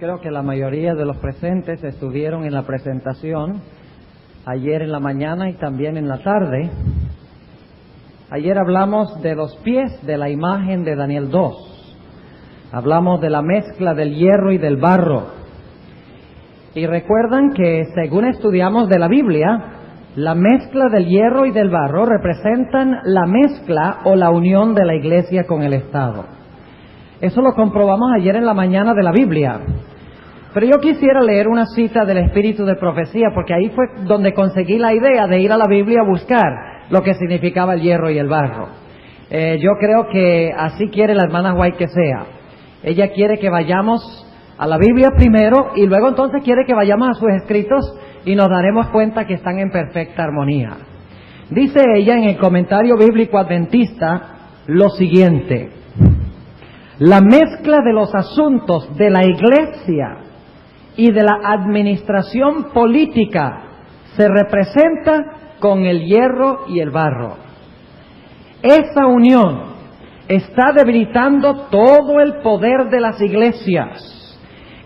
Creo que la mayoría de los presentes estuvieron en la presentación ayer en la mañana y también en la tarde. Ayer hablamos de los pies de la imagen de Daniel 2. Hablamos de la mezcla del hierro y del barro. Y recuerdan que según estudiamos de la Biblia, la mezcla del hierro y del barro representan la mezcla o la unión de la iglesia con el Estado. Eso lo comprobamos ayer en la mañana de la Biblia. Pero yo quisiera leer una cita del Espíritu de Profecía, porque ahí fue donde conseguí la idea de ir a la Biblia a buscar lo que significaba el hierro y el barro. Yo creo que así quiere la hermana White que sea. Ella quiere que vayamos a la Biblia primero y luego entonces quiere que vayamos a sus escritos y nos daremos cuenta que están en perfecta armonía. Dice ella en el comentario bíblico adventista lo siguiente: la mezcla de los asuntos de la iglesia y de la administración política se representa con el hierro y el barro. Esa unión está debilitando todo el poder de las iglesias.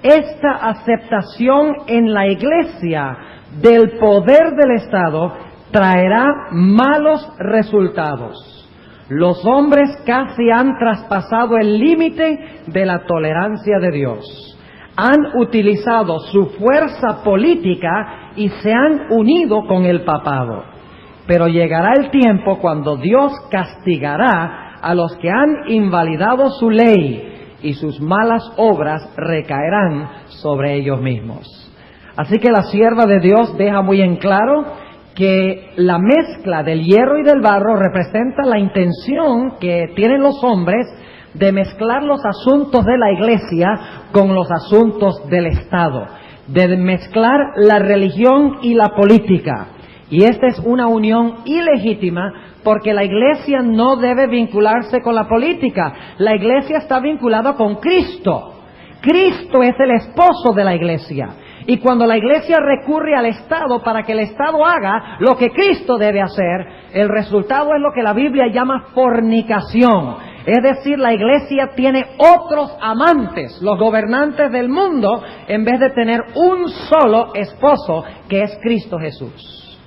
Esta aceptación en la iglesia del poder del Estado traerá malos resultados. Los hombres casi han traspasado el límite de la tolerancia de Dios. Han utilizado su fuerza política y se han unido con el papado. Pero llegará el tiempo cuando Dios castigará a los que han invalidado su ley y sus malas obras recaerán sobre ellos mismos. Así que la sierva de Dios deja muy en claro que la mezcla del hierro y del barro representa la intención que tienen los hombres de mezclar los asuntos de la iglesia con los asuntos del Estado, de mezclar la religión y la política. Y esta es una unión ilegítima porque la iglesia no debe vincularse con la política. La iglesia está vinculada con Cristo. Cristo es el esposo de la iglesia. Y cuando la iglesia recurre al Estado para que el Estado haga lo que Cristo debe hacer, el resultado es lo que la Biblia llama fornicación. Es decir, la iglesia tiene otros amantes, los gobernantes del mundo, en vez de tener un solo esposo, que es Cristo Jesús.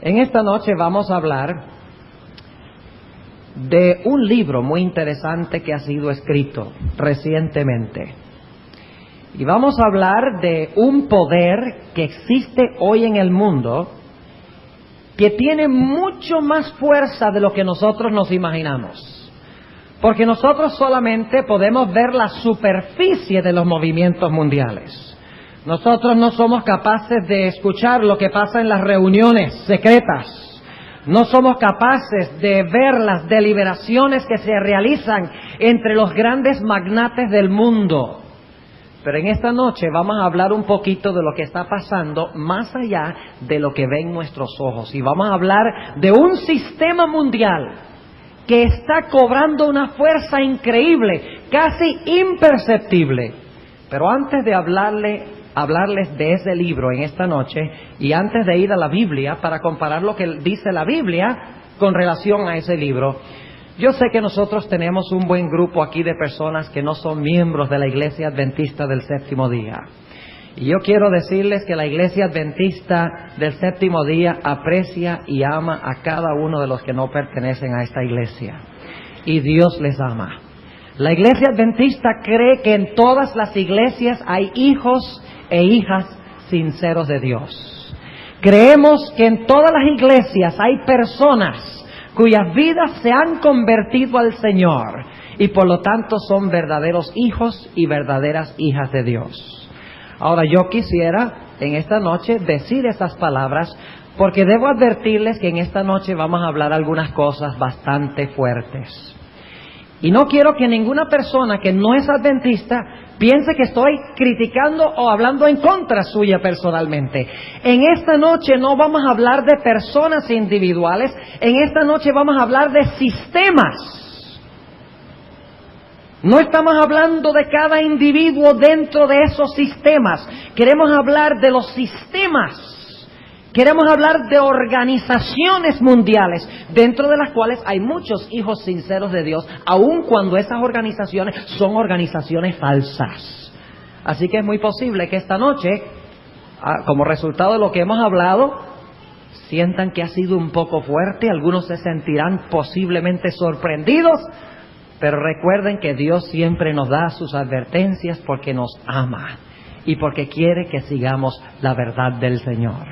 En esta noche vamos a hablar de un libro muy interesante que ha sido escrito recientemente. Y vamos a hablar de un poder que existe hoy en el mundo que tiene mucho más fuerza de lo que nosotros nos imaginamos. Porque nosotros solamente podemos ver la superficie de los movimientos mundiales. Nosotros no somos capaces de escuchar lo que pasa en las reuniones secretas. No somos capaces de ver las deliberaciones que se realizan entre los grandes magnates del mundo. Pero en esta noche vamos a hablar un poquito de lo que está pasando más allá de lo que ven nuestros ojos. Y vamos a hablar de un sistema mundial que está cobrando una fuerza increíble, casi imperceptible. Pero antes de hablarles de ese libro en esta noche, y antes de ir a la Biblia para comparar lo que dice la Biblia con relación a ese libro, yo sé que nosotros tenemos un buen grupo aquí de personas que no son miembros de la Iglesia Adventista del Séptimo Día. Y yo quiero decirles que la Iglesia Adventista del Séptimo Día aprecia y ama a cada uno de los que no pertenecen a esta iglesia. Y Dios les ama. La Iglesia Adventista cree que en todas las iglesias hay hijos e hijas sinceros de Dios. Creemos que en todas las iglesias hay personas cuyas vidas se han convertido al Señor y por lo tanto son verdaderos hijos y verdaderas hijas de Dios. Ahora yo quisiera en esta noche decir esas palabras porque debo advertirles que en esta noche vamos a hablar algunas cosas bastante fuertes. Y no quiero que ninguna persona que no es adventista piense que estoy criticando o hablando en contra suya personalmente. En esta noche no vamos a hablar de personas individuales, en esta noche vamos a hablar de sistemas. No estamos hablando de cada individuo dentro de esos sistemas. Queremos hablar de los sistemas. Queremos hablar de organizaciones mundiales, dentro de las cuales hay muchos hijos sinceros de Dios, aun cuando esas organizaciones son organizaciones falsas. Así que es muy posible que esta noche, como resultado de lo que hemos hablado, sientan que ha sido un poco fuerte, algunos se sentirán posiblemente sorprendidos, pero recuerden que Dios siempre nos da sus advertencias porque nos ama y porque quiere que sigamos la verdad del Señor.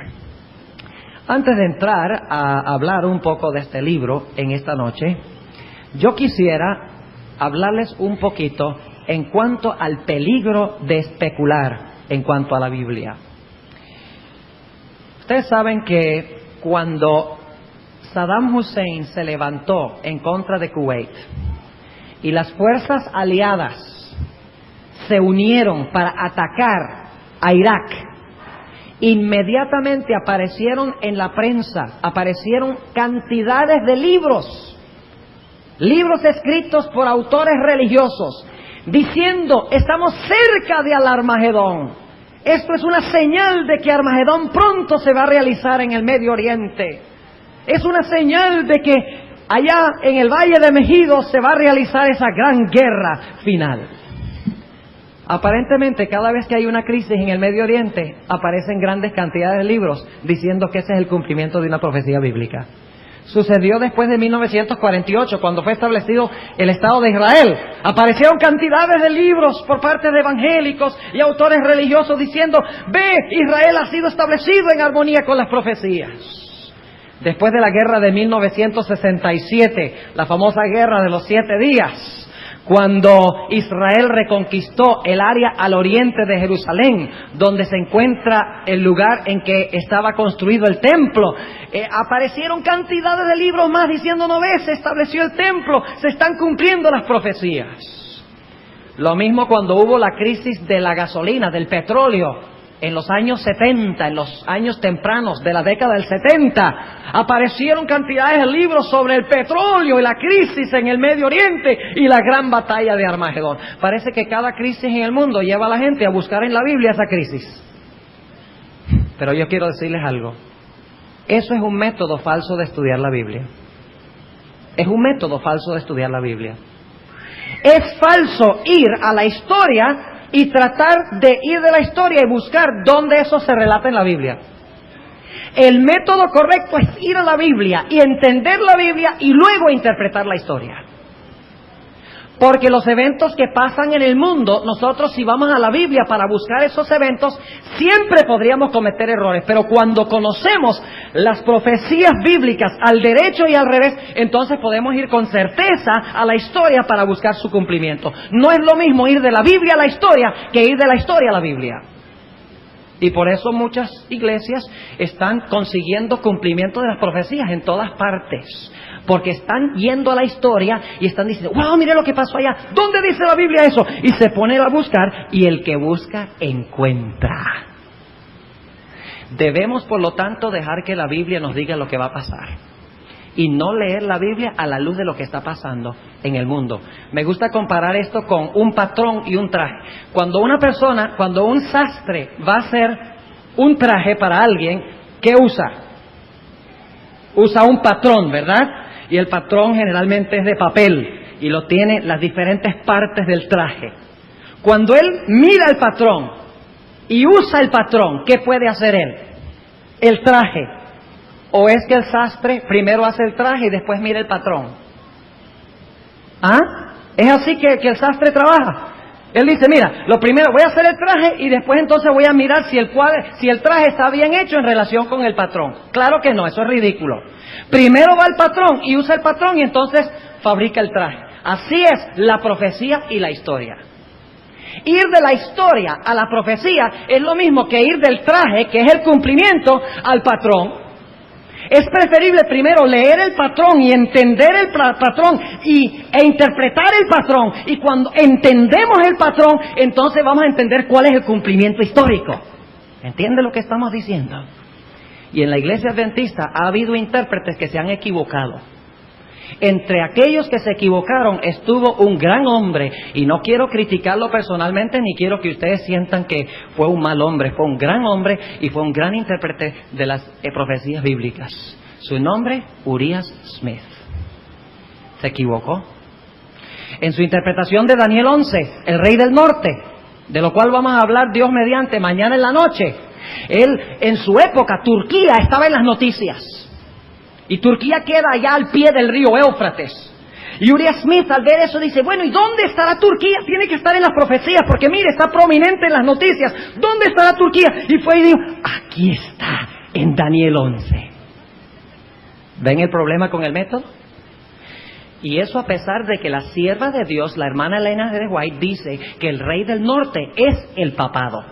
Antes de entrar a hablar un poco de este libro en esta noche, yo quisiera hablarles un poquito en cuanto al peligro de especular en cuanto a la Biblia. Ustedes saben que cuando Saddam Hussein se levantó en contra de Kuwait y las fuerzas aliadas se unieron para atacar a Irak, inmediatamente aparecieron en la prensa, aparecieron cantidades de libros escritos por autores religiosos, diciendo: estamos cerca de Al-Armagedón. Esto es una señal de que Armagedón pronto se va a realizar en el Medio Oriente. Es una señal de que allá en el Valle de Megido se va a realizar esa gran guerra final. Aparentemente, cada vez que hay una crisis en el Medio Oriente, aparecen grandes cantidades de libros diciendo que ese es el cumplimiento de una profecía bíblica. Sucedió después de 1948, cuando fue establecido el Estado de Israel. Aparecieron cantidades de libros por parte de evangélicos y autores religiosos diciendo: ve, Israel ha sido establecido en armonía con las profecías. Después de la guerra de 1967, la famosa guerra de los 7 días, cuando Israel reconquistó el área al oriente de Jerusalén, donde se encuentra el lugar en que estaba construido el templo, aparecieron cantidades de libros más diciendo: no ves, se estableció el templo, se están cumpliendo las profecías. Lo mismo cuando hubo la crisis de la gasolina, del petróleo, en los años 70, en los años tempranos de la década del 70, aparecieron cantidades de libros sobre el petróleo y la crisis en el Medio Oriente y la gran batalla de Armagedón. Parece que cada crisis en el mundo lleva a la gente a buscar en la Biblia esa crisis. Pero yo quiero decirles algo. Eso es un método falso de estudiar la Biblia. Es un método falso de estudiar la Biblia. Es falso ir a la historia y tratar de ir de la historia y buscar dónde eso se relata en la Biblia. El método correcto es ir a la Biblia y entender la Biblia y luego interpretar la historia. Porque los eventos que pasan en el mundo, nosotros si vamos a la Biblia para buscar esos eventos, siempre podríamos cometer errores. Pero cuando conocemos las profecías bíblicas al derecho y al revés, entonces podemos ir con certeza a la historia para buscar su cumplimiento. No es lo mismo ir de la Biblia a la historia que ir de la historia a la Biblia. Y por eso muchas iglesias están consiguiendo cumplimiento de las profecías en todas partes. Porque están yendo a la historia y están diciendo: wow, mire lo que pasó allá, ¿dónde dice la Biblia eso? Y se ponen a buscar, y el que busca encuentra. Debemos, por lo tanto, dejar que la Biblia nos diga lo que va a pasar y no leer la Biblia a la luz de lo que está pasando en el mundo. Me gusta comparar esto con un patrón y un traje. Cuando un sastre va a hacer un traje para alguien, ¿qué usa? Usa un patrón, ¿verdad? Y el patrón generalmente es de papel y lo tiene las diferentes partes del traje. Cuando él mira el patrón y usa el patrón, ¿qué puede hacer él? El traje. ¿O es que el sastre primero hace el traje y después mira el patrón? ¿Ah? ¿Es así que el sastre trabaja? Él dice: mira, lo primero voy a hacer el traje y después entonces voy a mirar si el traje está bien hecho en relación con el patrón. Claro que no, eso es ridículo. Primero va el patrón y usa el patrón y entonces fabrica el traje. Así es la profecía y la historia. Ir de la historia a la profecía es lo mismo que ir del traje, que es el cumplimiento, al patrón. Es preferible primero leer el patrón y entender el patrón e interpretar el patrón. Y cuando entendemos el patrón, entonces vamos a entender cuál es el cumplimiento histórico. ¿Entiende lo que estamos diciendo? Y en la iglesia adventista ha habido intérpretes que se han equivocado. Entre aquellos que se equivocaron estuvo un gran hombre, y no quiero criticarlo personalmente ni quiero que ustedes sientan que fue un mal hombre. Fue un gran hombre y fue un gran intérprete de las profecías bíblicas. Su nombre, Urias Smith. Se equivocó. En su interpretación de Daniel 11, el rey del norte, de lo cual vamos a hablar Dios mediante mañana en la noche. Él, en su época, Turquía estaba en las noticias. Y Turquía queda allá al pie del río Éufrates. Y Uriah Smith, al ver eso, dice, bueno, ¿y dónde estará Turquía? Tiene que estar en las profecías, porque mire, está prominente en las noticias. ¿Dónde estará Turquía? Y fue y dijo, aquí está, en Daniel 11. ¿Ven el problema con el método? Y eso a pesar de que la sierva de Dios, la hermana Elena de White, dice que el rey del norte es el papado.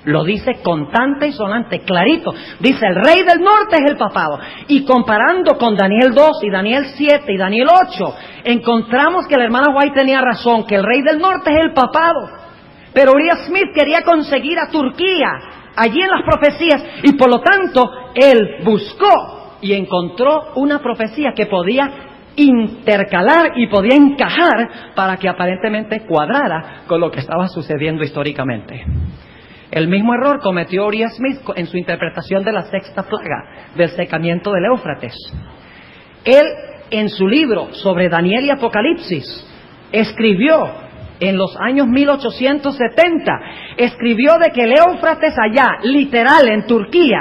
Lo dice contante y sonante, clarito. Dice, el rey del norte es el papado. Y comparando con Daniel 2 y Daniel 7 y Daniel 8, encontramos que la hermana White tenía razón, que el rey del norte es el papado. Pero Uriah Smith quería conseguir a Turquía, allí en las profecías, y por lo tanto, él buscó y encontró una profecía que podía intercalar y podía encajar para que aparentemente cuadrara con lo que estaba sucediendo históricamente. El mismo error cometió Uriah Smith en su interpretación de la sexta plaga, del secamiento del Éufrates. Él, en su libro sobre Daniel y Apocalipsis, escribió en los años 1870, escribió de que el Éufrates allá, literal en Turquía,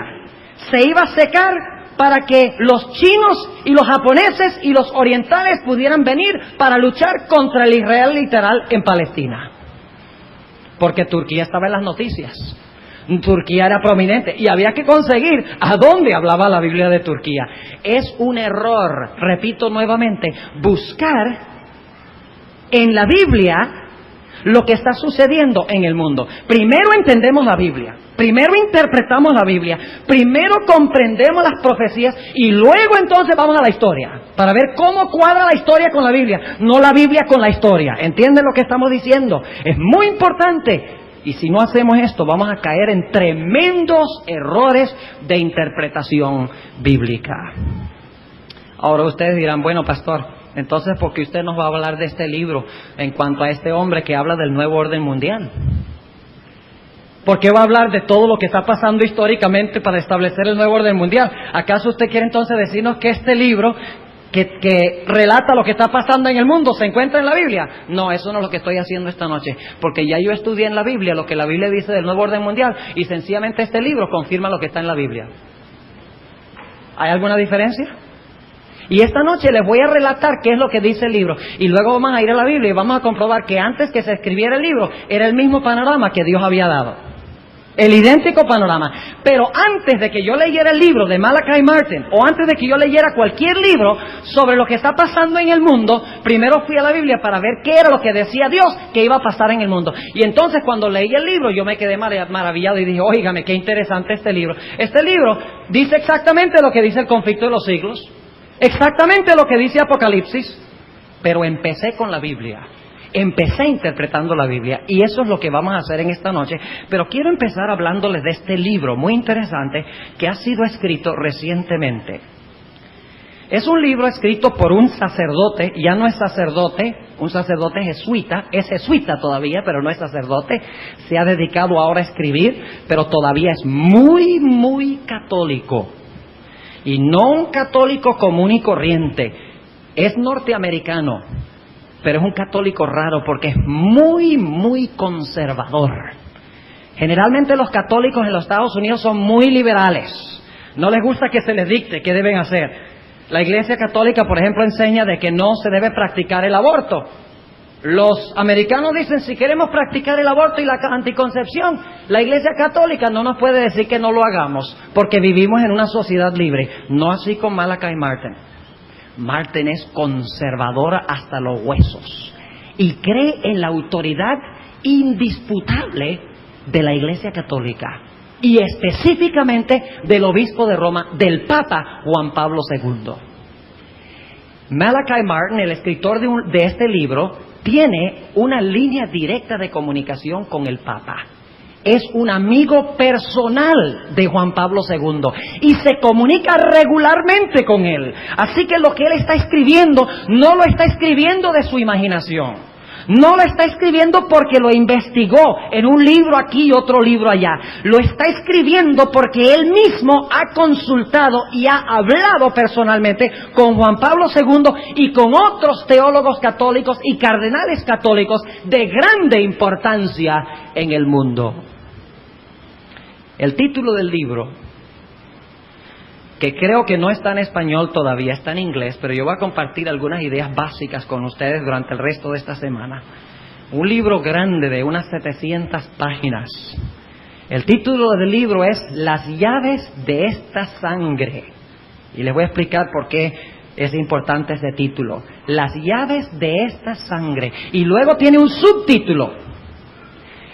se iba a secar para que los chinos y los japoneses y los orientales pudieran venir para luchar contra el Israel literal en Palestina. Porque Turquía estaba en las noticias. Turquía era prominente y había que conseguir a dónde hablaba la Biblia de Turquía. Es un error, repito nuevamente, buscar en la Biblia lo que está sucediendo en el mundo. Primero entendemos la Biblia, primero interpretamos la Biblia, primero comprendemos las profecías y luego entonces vamos a la historia para ver cómo cuadra la historia con la Biblia, no la Biblia con la historia. ¿Entienden lo que estamos diciendo? Es muy importante. Y si no hacemos esto, vamos a caer en tremendos errores de interpretación bíblica. Ahora ustedes dirán, bueno, pastor, entonces, ¿por qué usted nos va a hablar de este libro en cuanto a este hombre que habla del nuevo orden mundial? ¿Por qué va a hablar de todo lo que está pasando históricamente para establecer el nuevo orden mundial? ¿Acaso usted quiere entonces decirnos que este libro que relata lo que está pasando en el mundo se encuentra en la Biblia? No, eso no es lo que estoy haciendo esta noche, porque ya yo estudié en la Biblia lo que la Biblia dice del nuevo orden mundial y sencillamente este libro confirma lo que está en la Biblia. ¿Hay alguna diferencia? Y esta noche les voy a relatar qué es lo que dice el libro. Y luego vamos a ir a la Biblia y vamos a comprobar que antes que se escribiera el libro era el mismo panorama que Dios había dado. El idéntico panorama. Pero antes de que yo leyera el libro de Malachi Martin, o antes de que yo leyera cualquier libro sobre lo que está pasando en el mundo, primero fui a la Biblia para ver qué era lo que decía Dios que iba a pasar en el mundo. Y entonces cuando leí el libro yo me quedé maravillado y dije, óigame, qué interesante este libro. Este libro dice exactamente lo que dice el conflicto de los siglos. Exactamente lo que dice Apocalipsis, pero empecé con la Biblia, empecé interpretando la Biblia y eso es lo que vamos a hacer en esta noche. Pero quiero empezar hablándoles de este libro muy interesante que ha sido escrito recientemente. Es un libro escrito por un sacerdote, ya no es sacerdote, un sacerdote jesuita, es jesuita todavía, pero no es sacerdote, se ha dedicado ahora a escribir, pero todavía es muy, muy católico. Y no un católico común y corriente, es norteamericano, pero es un católico raro porque es muy, muy conservador. Generalmente los católicos en los Estados Unidos son muy liberales, no les gusta que se les dicte qué deben hacer. La Iglesia Católica, por ejemplo, enseña de que no se debe practicar el aborto. Los americanos dicen, si queremos practicar el aborto y la anticoncepción, la Iglesia Católica no nos puede decir que no lo hagamos, porque vivimos en una sociedad libre. No así con Malachi Martin. Martin es conservadora hasta los huesos y cree en la autoridad indisputable de la Iglesia Católica y específicamente del obispo de Roma, del Papa Juan Pablo II. Malachi Martin, el escritor de este libro, tiene una línea directa de comunicación con el Papa. Es un amigo personal de Juan Pablo II y se comunica regularmente con él. Así que lo que él está escribiendo no lo está escribiendo de su imaginación, No lo está escribiendo porque lo investigó en un libro aquí y otro libro allá. Lo está escribiendo porque él mismo ha consultado y ha hablado personalmente con Juan Pablo II y con otros teólogos católicos y cardenales católicos de grande importancia en el mundo. El título del libro, que creo que no está en español todavía, está en inglés, pero yo voy a compartir algunas ideas básicas con ustedes durante el resto de esta semana. Un libro grande de unas 700 páginas. El título del libro es Las llaves de esta sangre. Y les voy a explicar por qué es importante ese título. Las llaves de esta sangre. Y luego tiene un subtítulo.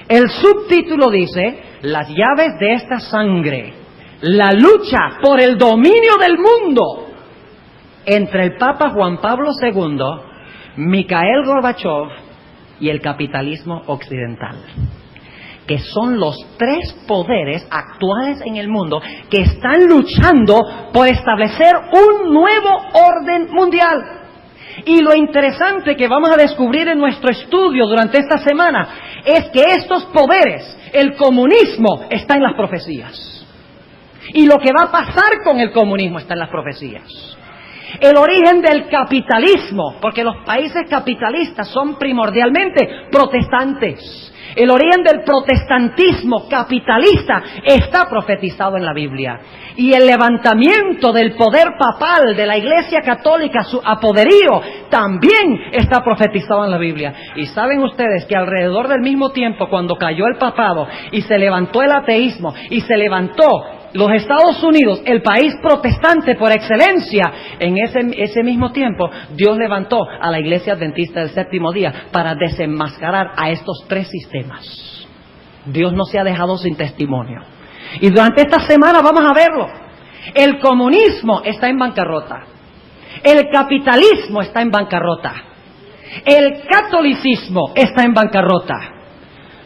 El subtítulo dice, las llaves de esta sangre. La lucha por el dominio del mundo entre el Papa Juan Pablo II, Mikhail Gorbachev y el capitalismo occidental, que son los tres poderes actuales en el mundo que están luchando por establecer un nuevo orden mundial. Y lo interesante que vamos a descubrir en nuestro estudio durante esta semana es que estos poderes, el comunismo, está en las profecías. Y lo que va a pasar con el comunismo está en las profecías. El origen del capitalismo, porque los países capitalistas son primordialmente protestantes. El origen del protestantismo capitalista está profetizado en la Biblia. Y el levantamiento del poder papal de la Iglesia Católica, su apoderío, también está profetizado en la Biblia. Y saben ustedes que alrededor del mismo tiempo, cuando cayó el papado y se levantó el ateísmo y se levantó los Estados Unidos, el país protestante por excelencia, en ese mismo tiempo, Dios levantó a la Iglesia Adventista del Séptimo Día para desenmascarar a estos tres sistemas. Dios no se ha dejado sin testimonio. Y durante esta semana vamos a verlo. El comunismo está en bancarrota. El capitalismo está en bancarrota. El catolicismo está en bancarrota.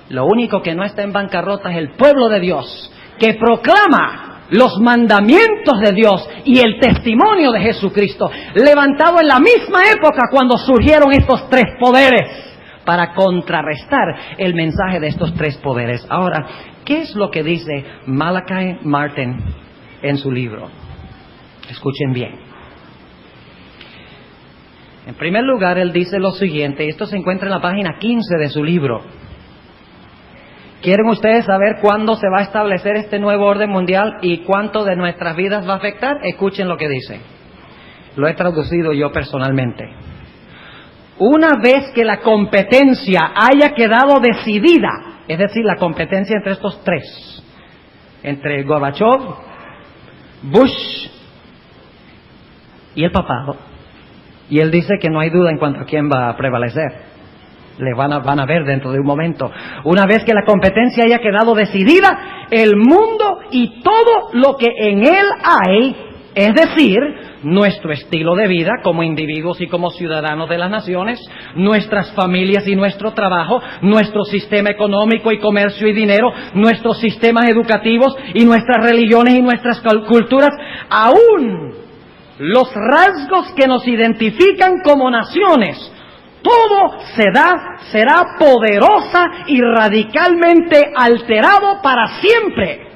Lo único que no está en bancarrota es el pueblo de Dios, que proclama los mandamientos de Dios y el testimonio de Jesucristo, levantado en la misma época cuando surgieron estos tres poderes, para contrarrestar el mensaje de estos tres poderes. Ahora, ¿qué es lo que dice Malachi Martin en su libro? Escuchen bien. En primer lugar, él dice lo siguiente, y esto se encuentra en la página 15 de su libro. ¿Quieren ustedes saber cuándo se va a establecer este nuevo orden mundial y cuánto de nuestras vidas va a afectar? Escuchen lo que dice. Lo he traducido yo personalmente. Una vez que la competencia haya quedado decidida, es decir, la competencia entre estos tres, entre Gorbachev, Bush y el papado, y él dice que no hay duda en cuanto a quién va a prevalecer. Le van a ver dentro de un momento. Una vez que la competencia haya quedado decidida, el mundo y todo lo que en él hay, es decir, nuestro estilo de vida como individuos y como ciudadanos de las naciones, nuestras familias y nuestro trabajo, nuestro sistema económico y comercio y dinero, nuestros sistemas educativos y nuestras religiones y nuestras culturas, aún los rasgos que nos identifican como naciones, todo será poderosa y radicalmente alterado para siempre.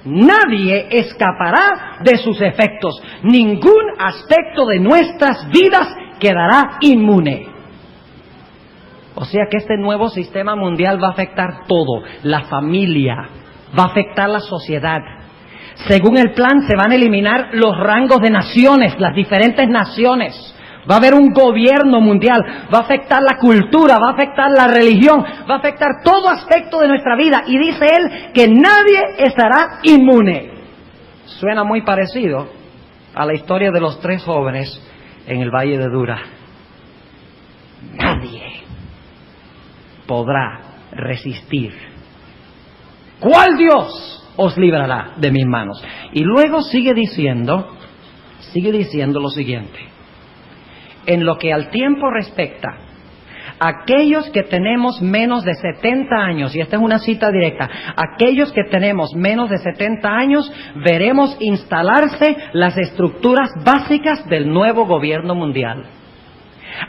Nadie escapará de sus efectos. Ningún aspecto de nuestras vidas quedará inmune. O sea que este nuevo sistema mundial va a afectar todo. La familia, va a afectar la sociedad. Según el plan se van a eliminar los rangos de naciones, las diferentes naciones. Va a haber un gobierno mundial, va a afectar la cultura, va a afectar la religión, va a afectar todo aspecto de nuestra vida. Y dice él que nadie estará inmune. Suena muy parecido a la historia de los tres jóvenes en el Valle de Dura. Nadie podrá resistir. ¿Cuál Dios os librará de mis manos? Y luego sigue diciendo lo siguiente. En lo que al tiempo respecta, aquellos que tenemos menos de 70 años, y esta es una cita directa, aquellos que tenemos menos de 70 años, veremos instalarse las estructuras básicas del nuevo gobierno mundial.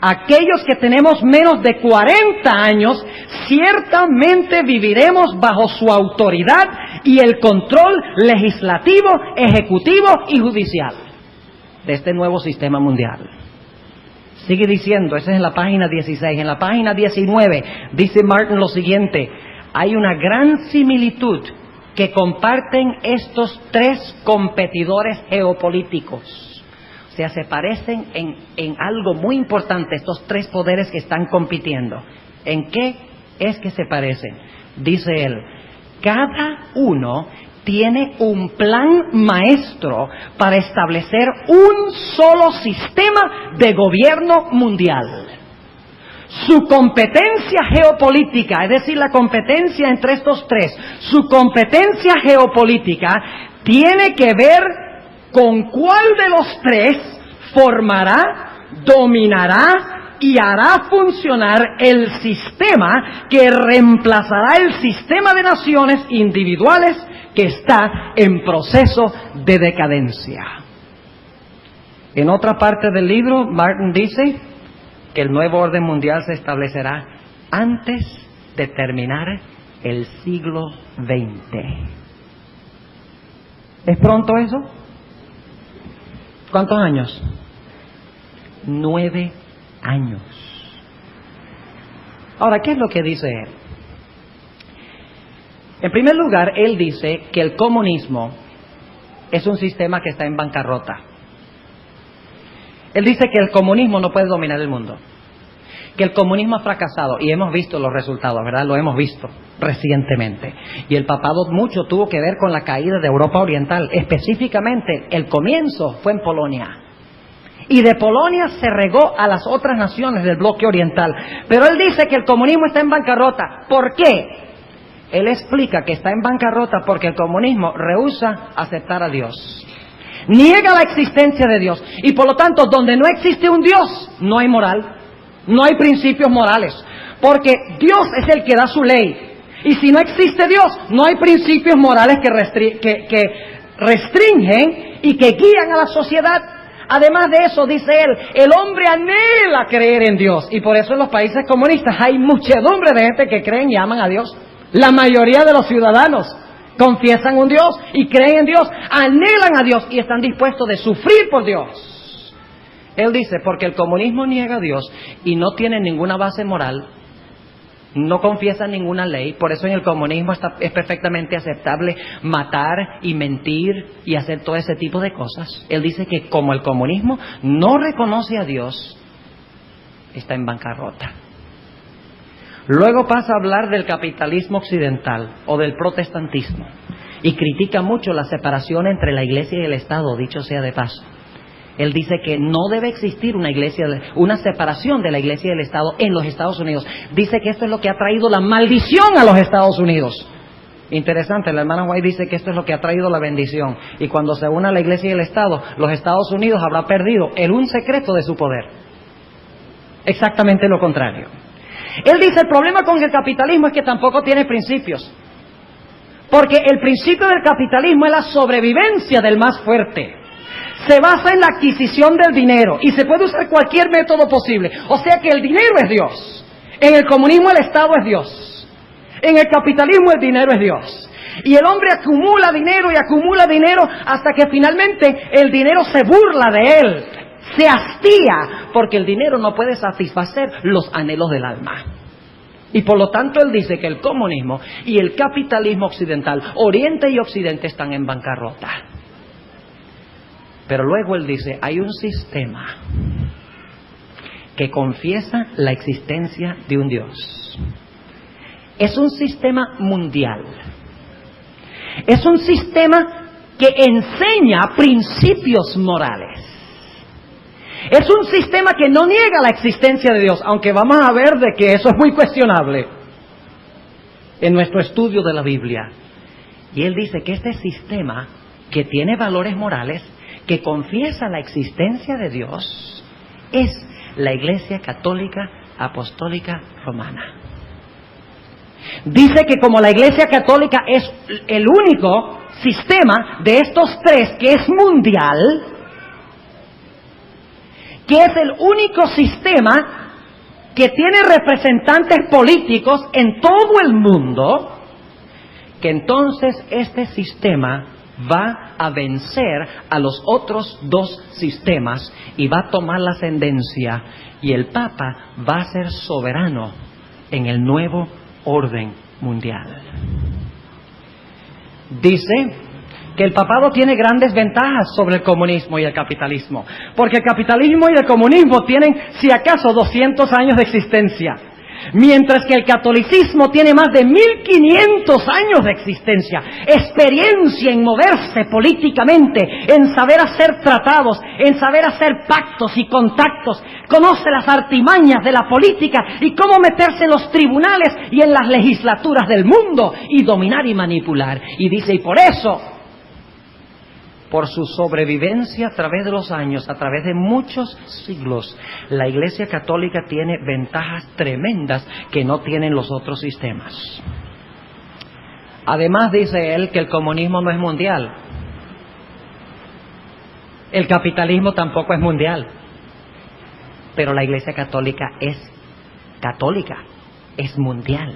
Aquellos que tenemos menos de 40 años, ciertamente viviremos bajo su autoridad y el control legislativo, ejecutivo y judicial de este nuevo sistema mundial. Sigue diciendo, esa es en la página 16. En la página 19 dice Martin lo siguiente: hay una gran similitud que comparten estos tres competidores geopolíticos. O sea, se parecen en algo muy importante, estos tres poderes que están compitiendo. ¿En qué es que se parecen? Dice él, cada uno tiene un plan maestro para establecer un solo sistema de gobierno mundial. Su competencia geopolítica, es decir, la competencia entre estos tres, su competencia geopolítica tiene que ver con cuál de los tres formará, dominará y hará funcionar el sistema que reemplazará el sistema de naciones individuales que está en proceso de decadencia. En otra parte del libro, Martin dice que el nuevo orden mundial se establecerá antes de terminar el siglo XX. ¿Es pronto eso? ¿Cuántos años? 9 años. Ahora, ¿qué es lo que dice él? En primer lugar, él dice que el comunismo es un sistema que está en bancarrota. Él dice que el comunismo no puede dominar el mundo, que el comunismo ha fracasado, y hemos visto los resultados, ¿verdad? Lo hemos visto recientemente. Y el papado mucho tuvo que ver con la caída de Europa Oriental. Específicamente, el comienzo fue en Polonia. Y de Polonia se regó a las otras naciones del bloque oriental. Pero él dice que el comunismo está en bancarrota. ¿Por qué? Él explica que está en bancarrota porque el comunismo rehúsa aceptar a Dios. Niega la existencia de Dios. Y por lo tanto, donde no existe un Dios, no hay moral. No hay principios morales. Porque Dios es el que da su ley. Y si no existe Dios, no hay principios morales que restringen y que guían a la sociedad. Además de eso, dice él, el hombre anhela creer en Dios. Y por eso en los países comunistas hay muchedumbre de gente que creen y aman a Dios. La mayoría de los ciudadanos confiesan un Dios y creen en Dios, anhelan a Dios y están dispuestos de sufrir por Dios. Él dice, porque el comunismo niega a Dios y no tiene ninguna base moral, no confiesa ninguna ley, por eso en el comunismo es perfectamente aceptable matar y mentir y hacer todo ese tipo de cosas. Él dice que como el comunismo no reconoce a Dios, está en bancarrota. Luego pasa a hablar del capitalismo occidental o del protestantismo y critica mucho la separación entre la iglesia y el Estado, dicho sea de paso. Él dice que no debe existir una separación de la iglesia y del Estado en los Estados Unidos. Dice que esto es lo que ha traído la maldición a los Estados Unidos. Interesante, la hermana White dice que esto es lo que ha traído la bendición. Y cuando se una la iglesia y el Estado, los Estados Unidos habrá perdido un secreto de su poder. Exactamente lo contrario. Él dice, el problema con el capitalismo es que tampoco tiene principios. Porque el principio del capitalismo es la sobrevivencia del más fuerte. Se basa en la adquisición del dinero y se puede usar cualquier método posible. O sea que el dinero es Dios. En el comunismo el Estado es Dios. En el capitalismo el dinero es Dios. Y el hombre acumula dinero y acumula dinero hasta que finalmente el dinero se burla de él. Se hastía porque el dinero no puede satisfacer los anhelos del alma. Y por lo tanto él dice que el comunismo y el capitalismo occidental, Oriente y Occidente, están en bancarrota. Pero luego él dice, hay un sistema que confiesa la existencia de un Dios. Es un sistema mundial. Es un sistema que enseña principios morales. Es un sistema que no niega la existencia de Dios, aunque vamos a ver de que eso es muy cuestionable en nuestro estudio de la Biblia. Y él dice que este sistema, que tiene valores morales, que confiesa la existencia de Dios, es la Iglesia Católica Apostólica Romana. Dice que como la Iglesia Católica es el único sistema de estos tres que es mundial, que es el único sistema que tiene representantes políticos en todo el mundo, que entonces este sistema va a vencer a los otros dos sistemas y va a tomar la ascendencia, y el Papa va a ser soberano en el nuevo orden mundial. Dice que el papado tiene grandes ventajas sobre el comunismo y el capitalismo, porque el capitalismo y el comunismo tienen, si acaso, 200 años de existencia, mientras que el catolicismo tiene más de 1500 años de existencia, experiencia en moverse políticamente, en saber hacer tratados, en saber hacer pactos y contactos, conoce las artimañas de la política y cómo meterse en los tribunales y en las legislaturas del mundo y dominar y manipular. Y dice, y por eso, por su sobrevivencia a través de los años, a través de muchos siglos, la Iglesia Católica tiene ventajas tremendas que no tienen los otros sistemas. Además, dice él que el comunismo no es mundial. El capitalismo tampoco es mundial. Pero la Iglesia Católica, es mundial.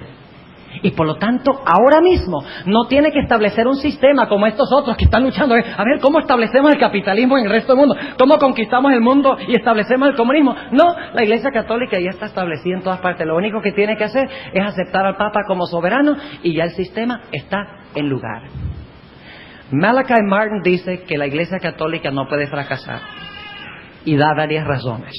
Y por lo tanto, ahora mismo no tiene que establecer un sistema como estos otros que están luchando. A ver, ¿cómo establecemos el capitalismo en el resto del mundo? ¿Cómo conquistamos el mundo y establecemos el comunismo? No, la Iglesia Católica ya está establecida en todas partes. Lo único que tiene que hacer es aceptar al Papa como soberano y ya el sistema está en lugar. Malachi Martin dice que la Iglesia Católica no puede fracasar y da varias razones.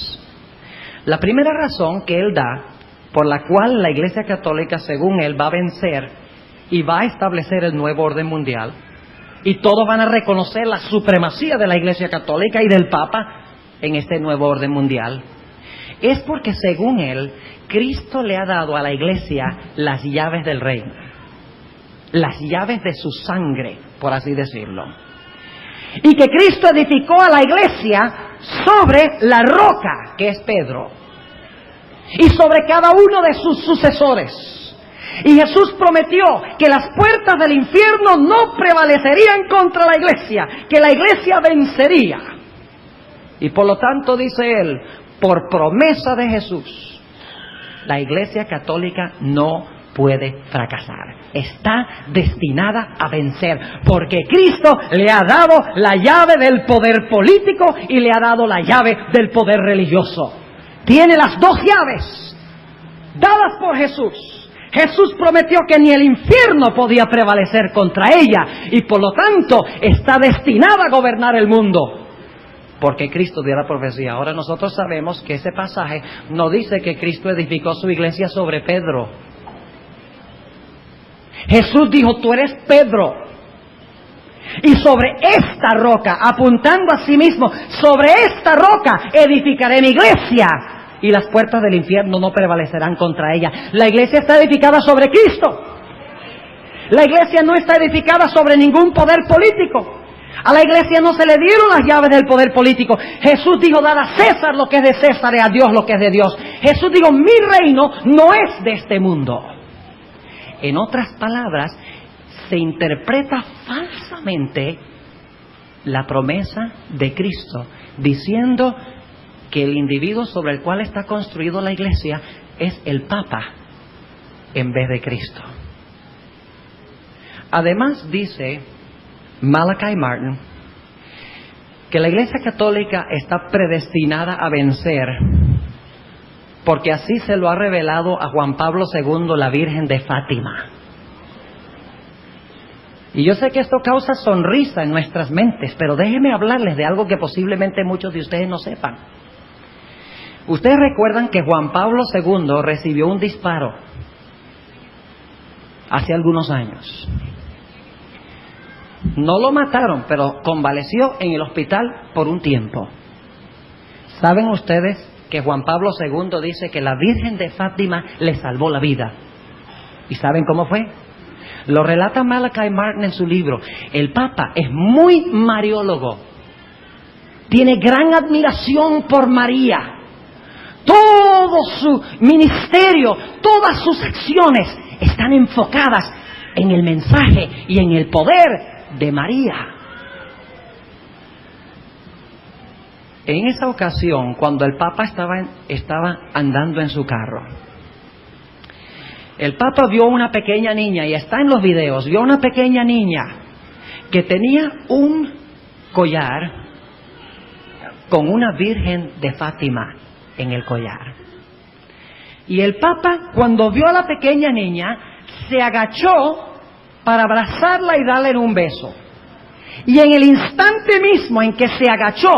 La primera razón que él da, por la cual la Iglesia Católica, según él, va a vencer y va a establecer el nuevo orden mundial, y todos van a reconocer la supremacía de la Iglesia Católica y del Papa en este nuevo orden mundial, es porque, según él, Cristo le ha dado a la Iglesia las llaves del reino, las llaves de su sangre, por así decirlo, y que Cristo edificó a la Iglesia sobre la roca que es Pedro, y sobre cada uno de sus sucesores. Y Jesús prometió que las puertas del infierno no prevalecerían contra la Iglesia, que la Iglesia vencería. Y por lo tanto, dice él, por promesa de Jesús, la Iglesia Católica no puede fracasar. Está destinada a vencer, porque Cristo le ha dado la llave del poder político y le ha dado la llave del poder religioso. Tiene las dos llaves dadas por Jesús. Jesús prometió que ni el infierno podía prevalecer contra ella, y por lo tanto está destinada a gobernar el mundo, porque Cristo dio la profecía. Ahora nosotros sabemos que ese pasaje no dice que Cristo edificó su iglesia sobre Pedro. Jesús dijo, tú eres Pedro, y sobre esta roca, apuntando a sí mismo, sobre esta roca edificaré mi iglesia, y las puertas del infierno no prevalecerán contra ella. La iglesia está edificada sobre Cristo. La iglesia no está edificada sobre ningún poder político. A la iglesia no se le dieron las llaves del poder político. Jesús dijo, dad a César lo que es de César y a Dios lo que es de Dios. Jesús dijo, mi reino no es de este mundo. En otras palabras, se interpreta falsamente la promesa de Cristo, diciendo que el individuo sobre el cual está construido la iglesia es el Papa en vez de Cristo. Además, dice Malachi Martin que la Iglesia Católica está predestinada a vencer, porque así se lo ha revelado a Juan Pablo II, la Virgen de Fátima. Y yo sé que esto causa sonrisa en nuestras mentes, pero déjenme hablarles de algo que posiblemente muchos de ustedes no sepan. Ustedes recuerdan que Juan Pablo II recibió un disparo hace algunos años. No lo mataron, pero convaleció en el hospital por un tiempo. ¿Saben ustedes que Juan Pablo II dice que la Virgen de Fátima le salvó la vida? ¿Y saben cómo fue? Lo relata Malachi Martin en su libro. El Papa es muy mariólogo. Tiene gran admiración por María. Todo su ministerio, todas sus acciones están enfocadas en el mensaje y en el poder de María. En esa ocasión, cuando el Papa estaba andando en su carro, el Papa vio una pequeña niña, y está en los videos, vio una pequeña niña que tenía un collar con una Virgen de Fátima en el collar. Y el Papa, cuando vio a la pequeña niña, se agachó para abrazarla y darle un beso. Y en el instante mismo en que se agachó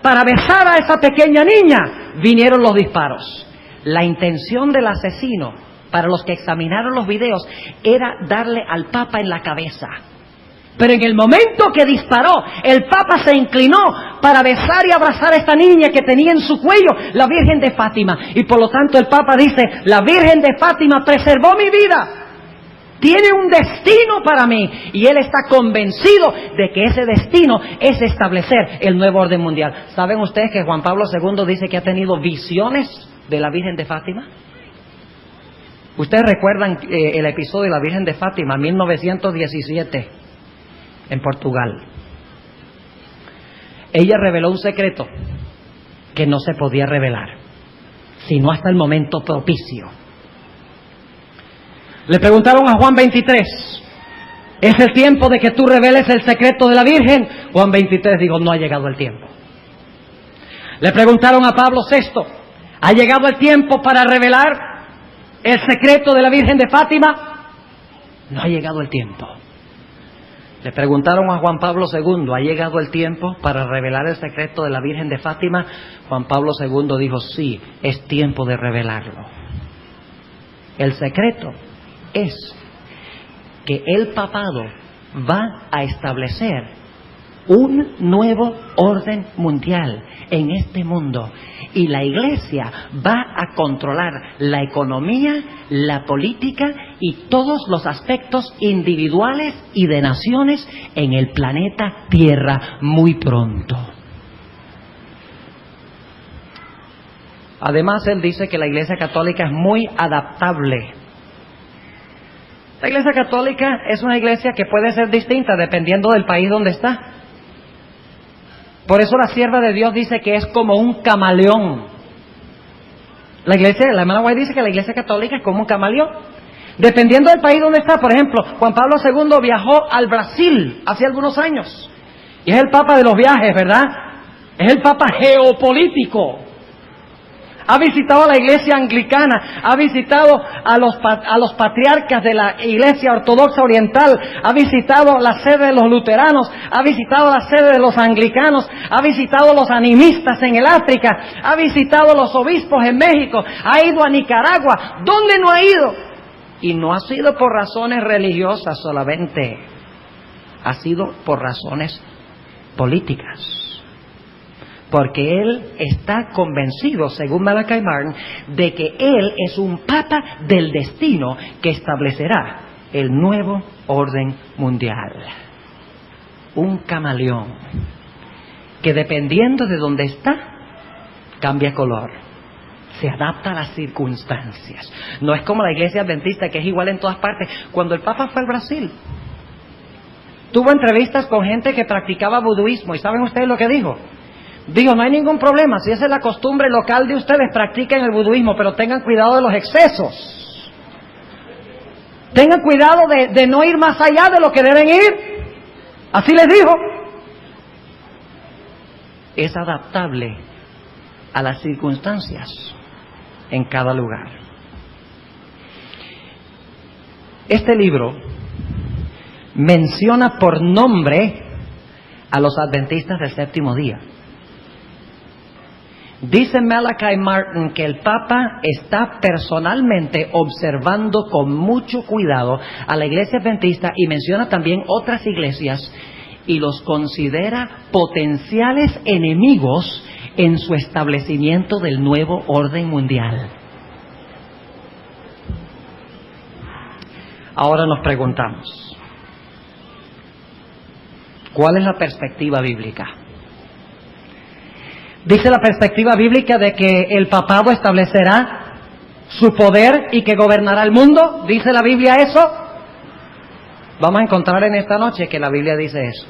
para besar a esa pequeña niña, vinieron los disparos. La intención del asesino, para los que examinaron los videos, era darle al Papa en la cabeza. Pero en el momento que disparó, el Papa se inclinó para besar y abrazar a esta niña que tenía en su cuello la Virgen de Fátima. Y por lo tanto el Papa dice, la Virgen de Fátima preservó mi vida. Tiene un destino para mí. Y él está convencido de que ese destino es establecer el nuevo orden mundial. ¿Saben ustedes que Juan Pablo II dice que ha tenido visiones de la Virgen de Fátima? Ustedes recuerdan el episodio de la Virgen de Fátima, 1917, en Portugal. Ella reveló un secreto que no se podía revelar, sino hasta el momento propicio. Le preguntaron a Juan 23, ¿es el tiempo de que tú reveles el secreto de la Virgen? Juan 23 dijo, no ha llegado el tiempo. Le preguntaron a Pablo VI, ¿ha llegado el tiempo para revelar el secreto de la Virgen de Fátima? No ha llegado el tiempo. Le preguntaron a Juan Pablo II, ¿ha llegado el tiempo para revelar el secreto de la Virgen de Fátima? Juan Pablo II dijo, sí, es tiempo de revelarlo. El secreto es que el papado va a establecer un nuevo orden mundial en este mundo, y la Iglesia va a controlar la economía, la política y todos los aspectos individuales y de naciones en el planeta Tierra muy pronto. Además, él dice que la Iglesia Católica es muy adaptable. La Iglesia Católica es una iglesia que puede ser distinta dependiendo del país donde está. Por eso la sierva de Dios dice que es como un camaleón. La hermana White dice que la Iglesia Católica es como un camaleón. Dependiendo del país donde está. Por ejemplo, Juan Pablo II viajó al Brasil hace algunos años. Y es el Papa de los viajes, ¿verdad? Es el Papa geopolítico. Ha visitado a la Iglesia Anglicana, ha visitado a los patriarcas de la Iglesia Ortodoxa Oriental, ha visitado la sede de los luteranos, ha visitado la sede de los anglicanos, ha visitado los animistas en el África, ha visitado los obispos en México, ha ido a Nicaragua. ¿Dónde no ha ido? Y no ha sido por razones religiosas solamente, ha sido por razones políticas. Porque él está convencido, según Malachi Martin, de que él es un papa del destino que establecerá el nuevo orden mundial. Un camaleón que dependiendo de dónde está, cambia color, se adapta a las circunstancias. No es como la Iglesia Adventista, que es igual en todas partes. Cuando el Papa fue al Brasil, tuvo entrevistas con gente que practicaba vuduismo, y ¿saben ustedes lo que dijo? Digo, no hay ningún problema, si esa es la costumbre local de ustedes, practiquen el vuduismo, pero tengan cuidado de los excesos. Tengan cuidado de no ir más allá de lo que deben ir. Así les dijo. Es adaptable a las circunstancias en cada lugar. Este libro menciona por nombre a los adventistas del séptimo día. Dice Malachi Martin que el Papa está personalmente observando con mucho cuidado a la Iglesia Adventista, y menciona también otras iglesias y los considera potenciales enemigos en su establecimiento del nuevo orden mundial. Ahora nos preguntamos, ¿cuál es la perspectiva bíblica? Dice la perspectiva bíblica de que el papado establecerá su poder y que gobernará el mundo. ¿Dice la Biblia eso? Vamos a encontrar en esta noche que la Biblia dice eso.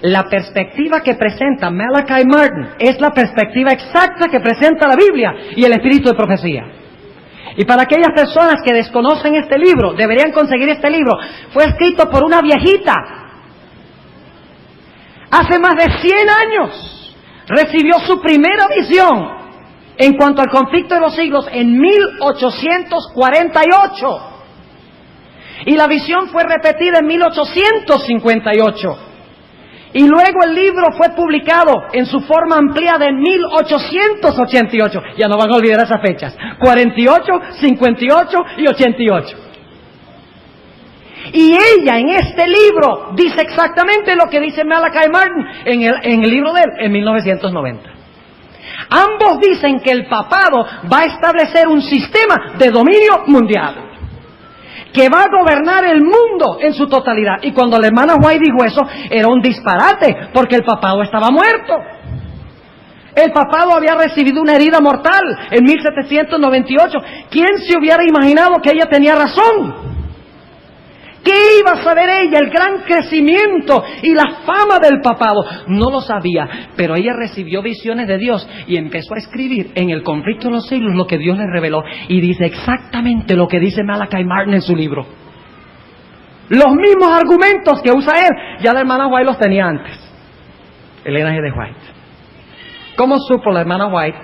La perspectiva que presenta Malachi Martin es la perspectiva exacta que presenta la Biblia y el espíritu de profecía. Y para aquellas personas que desconocen este libro, deberían conseguir este libro. Fue escrito por una viejita. Hace más de 100 años recibió su primera visión en cuanto al conflicto de los siglos en 1848. Y la visión fue repetida en 1858. Y luego el libro fue publicado en su forma ampliada en 1888. Ya no van a olvidar esas fechas. 48, 58 y 88. Y ella en este libro dice exactamente lo que dice Malachi Martin en el libro de él en 1990. Ambos dicen que el papado va a establecer un sistema de dominio mundial que va a gobernar el mundo en su totalidad. Y cuando la hermana White dijo eso, era un disparate, porque el papado estaba muerto. El papado había recibido una herida mortal en 1798. ¿Quién se hubiera imaginado que ella tenía razón? ¿Qué iba a saber ella? El gran crecimiento y la fama del papado. No lo sabía, pero ella recibió visiones de Dios y empezó a escribir en el conflicto de los siglos lo que Dios le reveló. Y dice exactamente lo que dice Malachi Martin en su libro. Los mismos argumentos que usa él, ya la hermana White los tenía antes. Elena G. de White. ¿Cómo supo la hermana White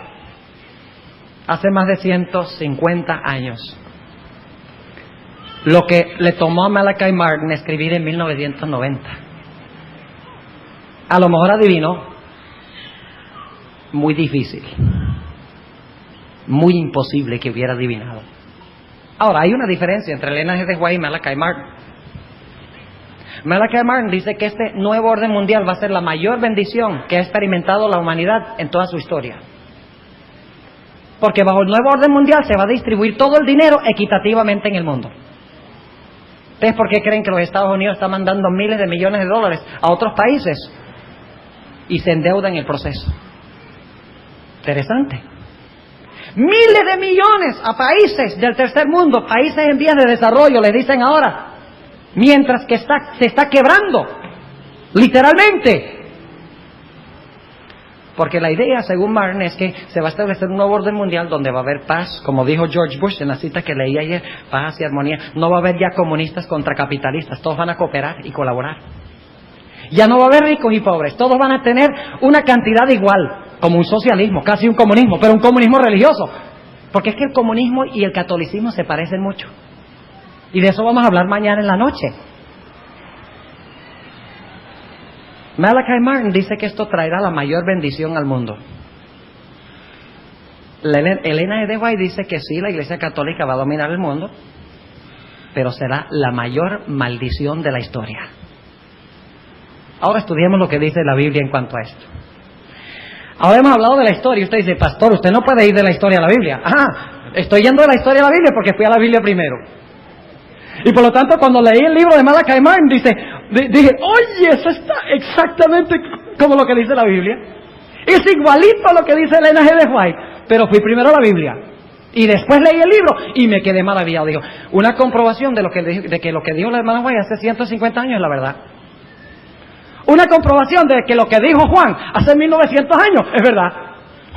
hace más de 150 años lo que le tomó a Malachi Martin escribir en 1990? A lo mejor adivinó. Muy difícil. Muy imposible que hubiera adivinado. Ahora, hay una diferencia entre Elena G. de White y Malachi Martin. Malachi Martin dice que este nuevo orden mundial va a ser la mayor bendición que ha experimentado la humanidad en toda su historia. Porque bajo el nuevo orden mundial se va a distribuir todo el dinero equitativamente en el mundo. ¿Ustedes por qué creen que los Estados Unidos están mandando miles de millones de dólares a otros países y se endeudan en el proceso? Interesante. Miles de millones a países del tercer mundo, países en vías de desarrollo, les dicen ahora, mientras que se está quebrando, literalmente. Porque la idea, según Martin, es que se va a establecer un nuevo orden mundial donde va a haber paz, como dijo George Bush en la cita que leí ayer, paz y armonía. No va a haber ya comunistas contra capitalistas, todos van a cooperar y colaborar. Ya no va a haber ricos y pobres, todos van a tener una cantidad igual, como un socialismo, casi un comunismo, pero un comunismo religioso. Porque es que el comunismo y el catolicismo se parecen mucho. Y de eso vamos a hablar mañana en la noche. Malachi Martin dice que esto traerá la mayor bendición al mundo. Elena G. de White dice que sí, la Iglesia Católica va a dominar el mundo, pero será la mayor maldición de la historia. Ahora estudiemos lo que dice la Biblia en cuanto a esto. Ahora hemos hablado de la historia y usted dice, pastor, usted no puede ir de la historia a la Biblia. Estoy yendo de la historia a la Biblia porque fui a la Biblia primero. Y por lo tanto, cuando leí el libro de Malachi Martin, dije, oye, eso está exactamente como lo que dice la Biblia. Es igualito a lo que dice Elena G. de White, pero fui primero a la Biblia. Y después leí el libro y me quedé maravillado. Digo, una comprobación de que lo que dijo la hermana White hace 150 años es la verdad. Una comprobación de que lo que dijo Juan hace 1900 años es verdad.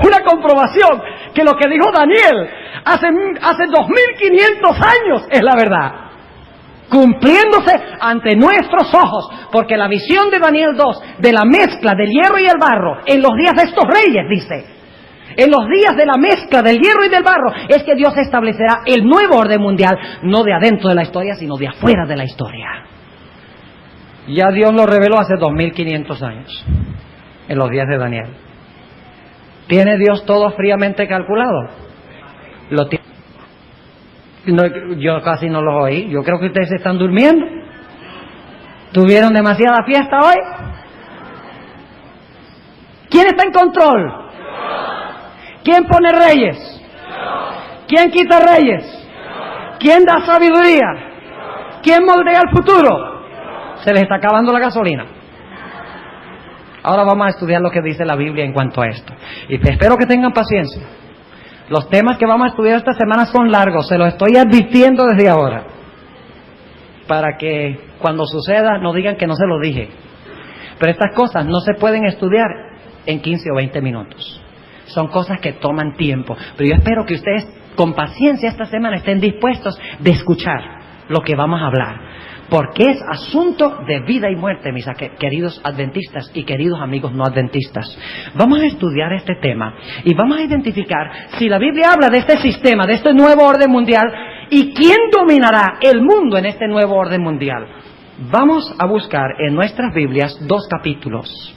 Una comprobación que lo que dijo Daniel hace 2500 años es la verdad. Cumpliéndose ante nuestros ojos, porque la visión de Daniel 2, de la mezcla del hierro y el barro, en los días de estos reyes, dice, en los días de la mezcla del hierro y del barro, es que Dios establecerá el nuevo orden mundial, no de adentro de la historia, sino de afuera de la historia. Ya Dios lo reveló hace 2500 años, en los días de Daniel. ¿Tiene Dios todo fríamente calculado? Lo tiene. No, yo casi no los oí. Yo creo que ustedes se están durmiendo. ¿Tuvieron demasiada fiesta hoy? ¿Quién está en control? ¿Quién pone reyes? ¿Quién quita reyes? ¿Quién da sabiduría? ¿Quién moldea el futuro? Se les está acabando la gasolina. Ahora vamos a estudiar lo que dice la Biblia en cuanto a esto. Y espero que tengan paciencia. Los temas que vamos a estudiar esta semana son largos, se los estoy advirtiendo desde ahora, para que cuando suceda no digan que no se lo dije. Pero estas cosas no se pueden estudiar en 15 o 20 minutos. Son cosas que toman tiempo. Pero yo espero que ustedes con paciencia esta semana estén dispuestos de escuchar lo que vamos a hablar. Porque es asunto de vida y muerte, mis queridos adventistas y queridos amigos no adventistas. Vamos a estudiar este tema y vamos a identificar si la Biblia habla de este sistema, de este nuevo orden mundial, y quién dominará el mundo en este nuevo orden mundial. Vamos a buscar en nuestras Biblias 2 capítulos.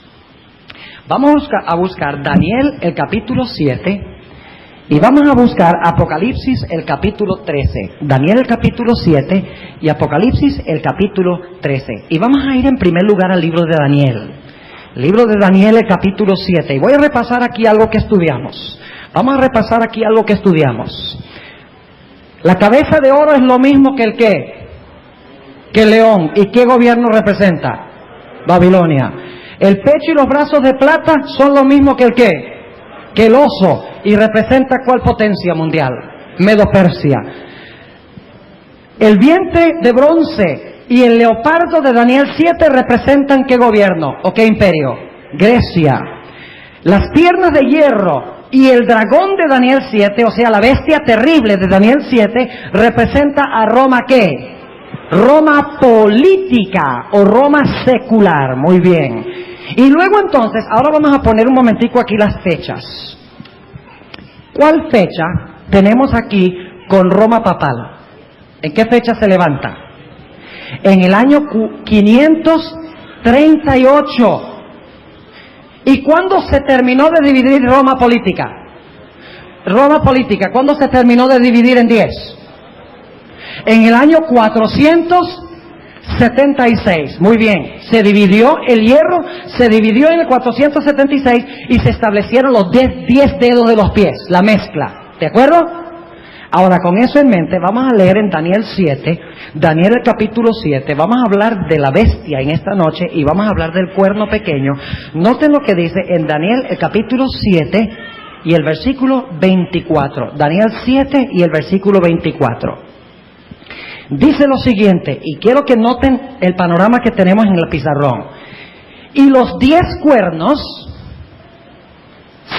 Vamos a buscar Daniel el capítulo 7 y vamos a buscar Apocalipsis el capítulo 13. Daniel el capítulo 7 y Apocalipsis el capítulo 13. Y vamos a ir en primer lugar al libro de Daniel. Libro de Daniel el capítulo 7. Y voy a repasar aquí algo que estudiamos. Vamos a repasar aquí algo que estudiamos. La cabeza de oro es lo mismo que el qué, que el león. ¿Y qué gobierno representa? Babilonia. El pecho y los brazos de plata son lo mismo que el qué, que el oso. ¿Y representa cuál potencia mundial? Medo-Persia. El vientre de bronce y el leopardo de Daniel 7 representan qué gobierno o qué imperio? Grecia. Las piernas de hierro y el dragón de Daniel 7, o sea, la bestia terrible de Daniel 7, representa a Roma ¿qué? Roma política o Roma secular. Muy bien. Y luego entonces, ahora vamos a poner un momentico aquí las fechas. ¿Cuál fecha tenemos aquí con Roma papal? ¿En qué fecha se levanta? En el año 538. ¿Y cuándo se terminó de dividir Roma política? Roma política, ¿cuándo se terminó de dividir en 10? En el año 476. Muy bien. Se dividió el hierro, se dividió en el 476 y se establecieron los 10 dedos de los pies, la mezcla. ¿De acuerdo? Ahora, con eso en mente, vamos a leer en Daniel 7, Daniel el capítulo 7, vamos a hablar de la bestia en esta noche y vamos a hablar del cuerno pequeño. Noten lo que dice en Daniel el capítulo 7 y el versículo 24. Daniel 7 y el versículo 24. Dice lo siguiente, y quiero que noten el panorama que tenemos en el pizarrón. Y los 10 cuernos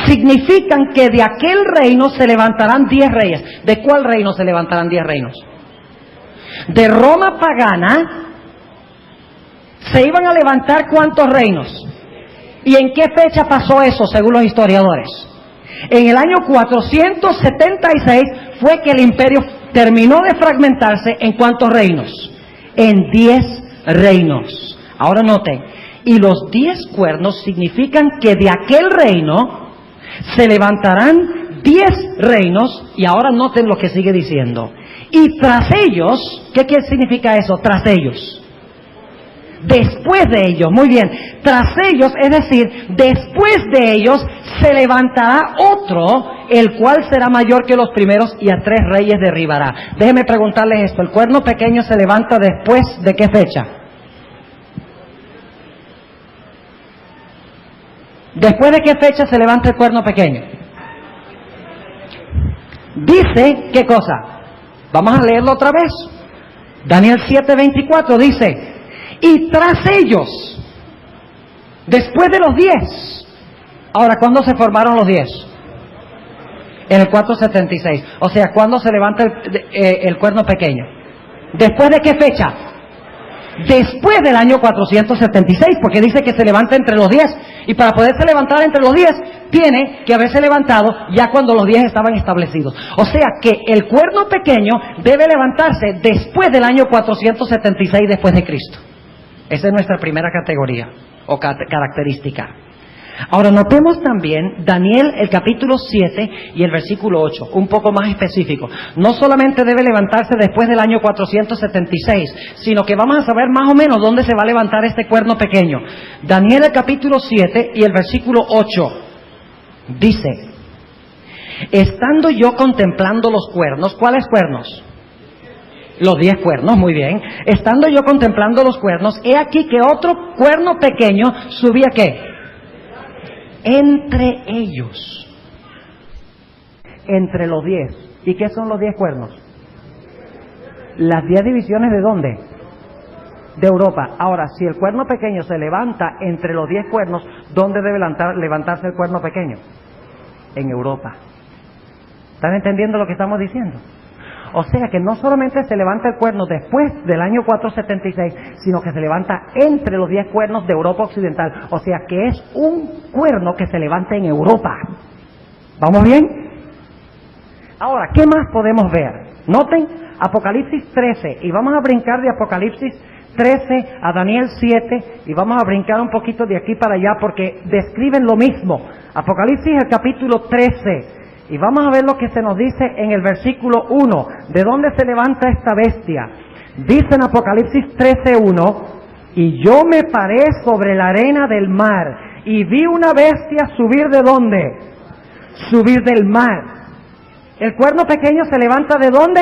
significan que de aquel reino se levantarán 10 reyes. ¿De cuál reino se levantarán 10 reinos? De Roma pagana se iban a levantar ¿cuántos reinos? ¿Y en qué fecha pasó eso según los historiadores? En el año 476 fue que el imperio terminó de fragmentarse. ¿En cuántos reinos? En 10 reinos. Ahora noten, y los 10 cuernos significan que de aquel reino se levantarán 10 reinos. Y ahora noten lo que sigue diciendo. Y tras ellos, ¿qué significa eso? Tras ellos. Después de ellos, muy bien, tras ellos, es decir, después de ellos se levantará otro, el cual será mayor que los primeros y a 3 reyes derribará. Déjenme preguntarles esto, ¿el cuerno pequeño se levanta después de qué fecha? ¿Después de qué fecha se levanta el cuerno pequeño? Dice, ¿qué cosa? Vamos a leerlo otra vez. Daniel 7:24 dice, y tras ellos, después de los 10. Ahora, ¿cuándo se formaron los 10? En el 476. O sea, ¿cuándo se levanta el cuerno pequeño? ¿Después de qué fecha? Después del año 476, porque dice que se levanta entre los 10. Y para poderse levantar entre los 10, tiene que haberse levantado ya cuando los 10 estaban establecidos. O sea que el cuerno pequeño debe levantarse después del año 476 después de Cristo. Esa es nuestra primera categoría o característica. Ahora notemos también Daniel el capítulo 7 y el versículo 8, un poco más específico. No solamente debe levantarse después del año 476, sino que vamos a saber más o menos dónde se va a levantar este cuerno pequeño. Daniel el capítulo 7 y el versículo 8 dice, estando yo contemplando los cuernos, ¿cuáles cuernos? Los 10 cuernos, muy bien. Estando yo contemplando los cuernos, he aquí que otro cuerno pequeño subía ¿qué? Entre ellos. Entre los 10. ¿Y qué son los 10 cuernos? Las 10 divisiones ¿de dónde? de Europa. Ahora, si el cuerno pequeño se levanta entre los 10 cuernos, ¿dónde debe levantarse el cuerno pequeño? En Europa. ¿Están entendiendo lo que estamos diciendo? O sea que no solamente se levanta el cuerno después del año 476, sino que se levanta entre los 10 cuernos de Europa Occidental. O sea que es un cuerno que se levanta en Europa. ¿Vamos bien? Ahora, ¿qué más podemos ver? Noten Apocalipsis 13, y vamos a brincar de Apocalipsis 13 a Daniel 7, y vamos a brincar un poquito de aquí para allá porque describen lo mismo. Apocalipsis el capítulo 13. Y vamos a ver lo que se nos dice en el versículo 1. ¿De dónde se levanta esta bestia? Dice en Apocalipsis 13:1, y yo me paré sobre la arena del mar, y vi una bestia subir ¿de dónde? Subir del mar. ¿El cuerno pequeño se levanta de dónde?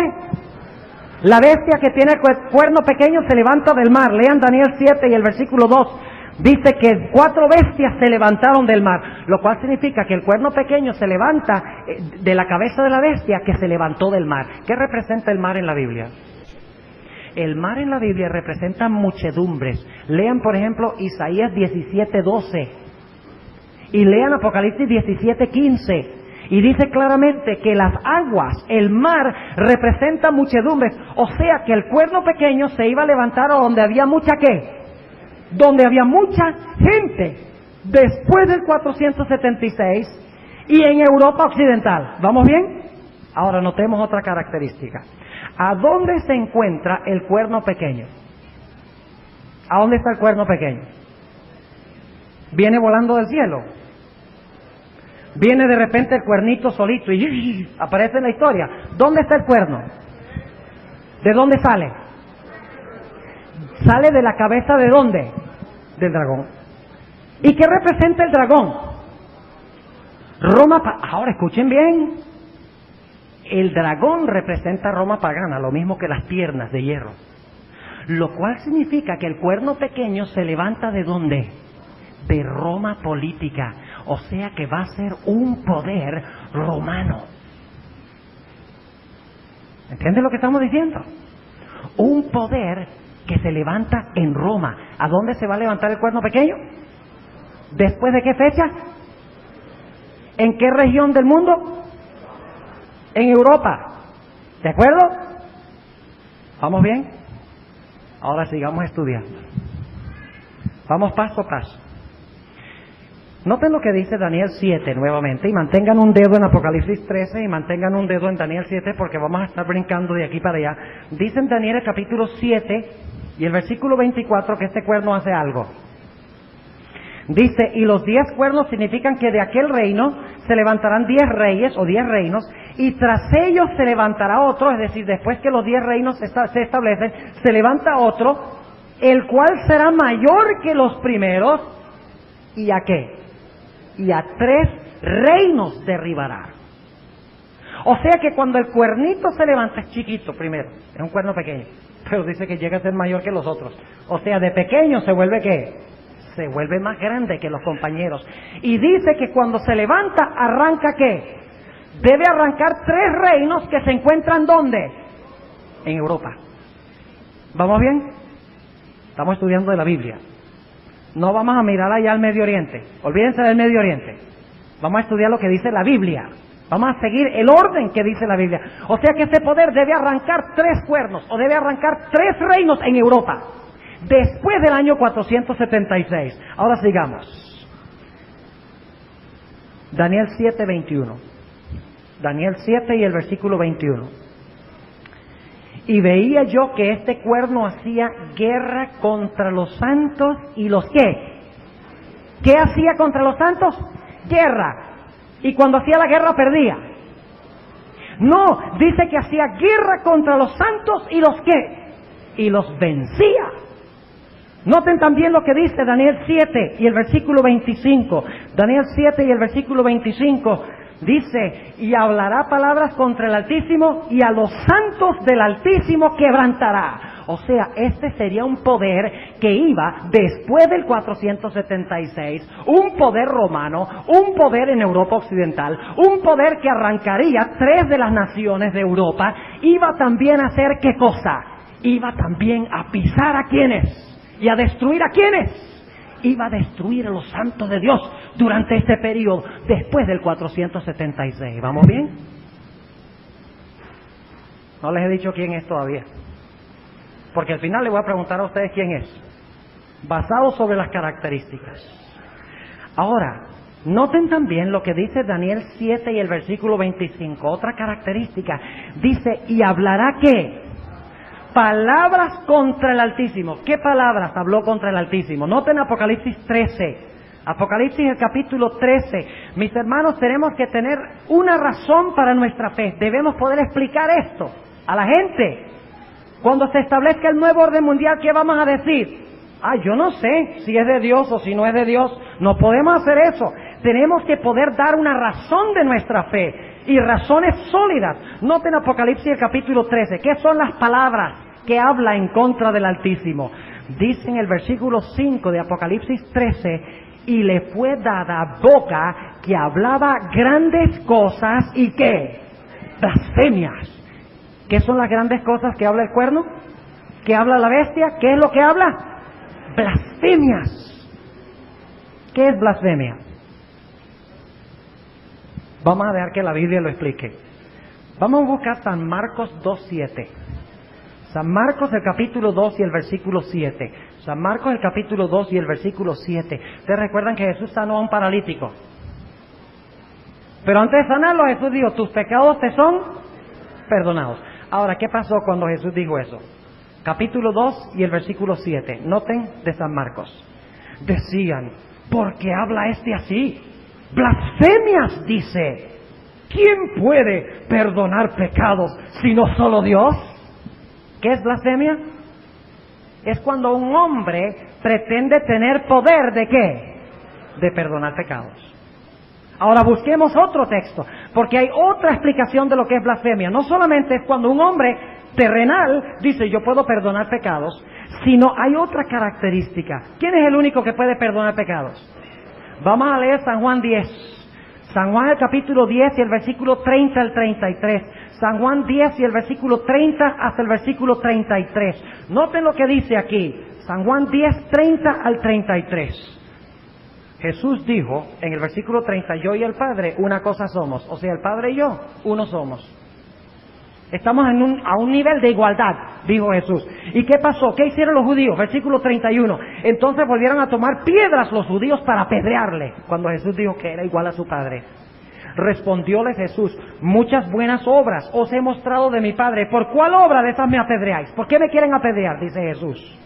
La bestia que tiene el cuerno pequeño se levanta del mar. Lean Daniel 7 y el versículo 2. Dice que 4 bestias se levantaron del mar, lo cual significa que el cuerno pequeño se levanta de la cabeza de la bestia que se levantó del mar. ¿Qué representa el mar en la Biblia? El mar en la Biblia representa muchedumbres. Lean, por ejemplo, Isaías 17:12 y lean Apocalipsis 17:15. Y dice claramente que las aguas, el mar, representa muchedumbres. O sea que el cuerno pequeño se iba a levantar a donde había mucha ¿qué? Donde había mucha gente después del 476 y en Europa Occidental. ¿Vamos bien? Ahora notemos otra característica. ¿A dónde se encuentra el cuerno pequeño? ¿A dónde está el cuerno pequeño? ¿Viene volando del cielo? ¿Viene de repente el cuernito solito y aparece en la historia? ¿Dónde está el cuerno? ¿De dónde sale? ¿Sale de la cabeza de dónde? Del dragón. ¿Y qué representa el dragón? Ahora escuchen bien. El dragón representa Roma pagana, lo mismo que las piernas de hierro. Lo cual significa que el cuerno pequeño se levanta ¿de dónde? De Roma política. O sea que va a ser un poder romano. ¿Entienden lo que estamos diciendo? Un poder que se levanta en Roma. ¿A dónde se va a levantar el cuerno pequeño? ¿Después de qué fecha? ¿En qué región del mundo? En Europa. ¿De acuerdo? ¿Vamos bien? Ahora sigamos estudiando. Vamos paso a paso. Noten lo que dice Daniel 7 nuevamente, y mantengan un dedo en Apocalipsis 13 y mantengan un dedo en Daniel 7 porque vamos a estar brincando de aquí para allá. Dice en Daniel el capítulo 7 y el versículo 24 que este cuerno hace algo. Dice, y los 10 cuernos significan que de aquel reino se levantarán 10 reyes o 10 reinos, y tras ellos se levantará otro, es decir, después que los 10 reinos se establecen, se levanta otro, el cual será mayor que los primeros, ¿y a qué? Y a 3 reinos derribará. O sea que cuando el cuernito se levanta es chiquito primero, es un cuerno pequeño, pero dice que llega a ser mayor que los otros. O sea, de pequeño se vuelve ¿qué? Se vuelve más grande que los compañeros. Y dice que cuando se levanta, arranca ¿qué? Debe arrancar 3 reinos que se encuentran ¿dónde? En Europa. ¿Vamos bien? Estamos estudiando de la Biblia. No vamos a mirar allá al Medio Oriente. Olvídense del Medio Oriente. Vamos a estudiar lo que dice la Biblia. Vamos a seguir el orden que dice la Biblia. O sea que ese poder debe arrancar 3 cuernos, o debe arrancar 3 reinos en Europa, después del año 476. Ahora sigamos. Daniel 7:21. Daniel 7 y el versículo 21. Y veía yo que este cuerno hacía guerra contra los santos y los ¿qué? ¿Qué hacía contra los santos? Guerra. Y cuando hacía la guerra perdía. No, dice que hacía guerra contra los santos y los ¿qué? Y los vencía. Noten también lo que dice Daniel 7 y el versículo 25. Daniel 7 y el versículo 25 dice, y hablará palabras contra el Altísimo y a los santos del Altísimo quebrantará. O sea, este sería un poder que iba después del 476, un poder romano, un poder en Europa Occidental, un poder que arrancaría 3 de las naciones de Europa. Iba también a hacer ¿qué cosa? Iba también a pisar ¿a quiénes? ¿Y a destruir a quiénes? Iba a destruir a los santos de Dios durante este periodo, después del 476. ¿Vamos bien? No les he dicho quién es todavía, porque al final les voy a preguntar a ustedes quién es, basado sobre las características. Ahora, noten también lo que dice Daniel 7 y el versículo 25. Otra característica, dice, y hablará ¿qué? Palabras contra el Altísimo. ¿Qué palabras habló contra el Altísimo? Noten Apocalipsis 13. Apocalipsis el capítulo 13. Mis hermanos, tenemos que tener una razón para nuestra fe. Debemos poder explicar esto a la gente. Cuando se establezca el nuevo orden mundial, ¿qué vamos a decir? Yo no sé si es de Dios o si no es de Dios. No podemos hacer eso. Tenemos que poder dar una razón de nuestra fe, y razones sólidas. Noten Apocalipsis el capítulo 13. ¿Qué son las palabras que habla en contra del Altísimo? Dice en el versículo 5 de Apocalipsis 13, y le fue dada boca que hablaba grandes cosas y ¿qué? Blasfemias. ¿Qué son las grandes cosas que habla el cuerno? ¿Qué habla la bestia? ¿Qué es lo que habla? Blasfemias. ¿Qué es blasfemia? Vamos a dejar que la Biblia lo explique. Vamos a buscar San Marcos 2:7. San Marcos el capítulo 2 y el versículo 7. San Marcos el capítulo 2 y el versículo 7. Ustedes recuerdan que Jesús sanó a un paralítico. Pero antes de sanarlo, Jesús dijo, tus pecados te son perdonados. Ahora, ¿qué pasó cuando Jesús dijo eso? Capítulo 2 y el versículo 7. Noten de San Marcos. Decían, ¿por qué habla este así? Blasfemias, dice. ¿Quién puede perdonar pecados sino solo Dios? ¿Qué es blasfemia? Es cuando un hombre pretende tener poder ¿de qué? De perdonar pecados. Ahora busquemos otro texto, porque hay otra explicación de lo que es blasfemia. No solamente es cuando un hombre terrenal dice yo puedo perdonar pecados, sino hay otra característica. ¿Quién es el único que puede perdonar pecados? Vamos a leer San Juan 10. San Juan el capítulo 10 y el versículo 30 al 33. San Juan 10 y el versículo 30 hasta el versículo 33. Noten lo que dice aquí. San Juan 10, 30 al 33. Jesús dijo en el versículo 30, yo y el Padre una cosa somos. O sea, el Padre y yo, uno somos. Estamos a un nivel de igualdad, dijo Jesús. ¿Y qué pasó? ¿Qué hicieron los judíos? Versículo 31. Entonces volvieron a tomar piedras los judíos para apedrearle, cuando Jesús dijo que era igual a su Padre. Respondióle Jesús, muchas buenas obras os he mostrado de mi Padre. ¿Por cuál obra de esas me apedreáis? ¿Por qué me quieren apedrear? Dice Jesús.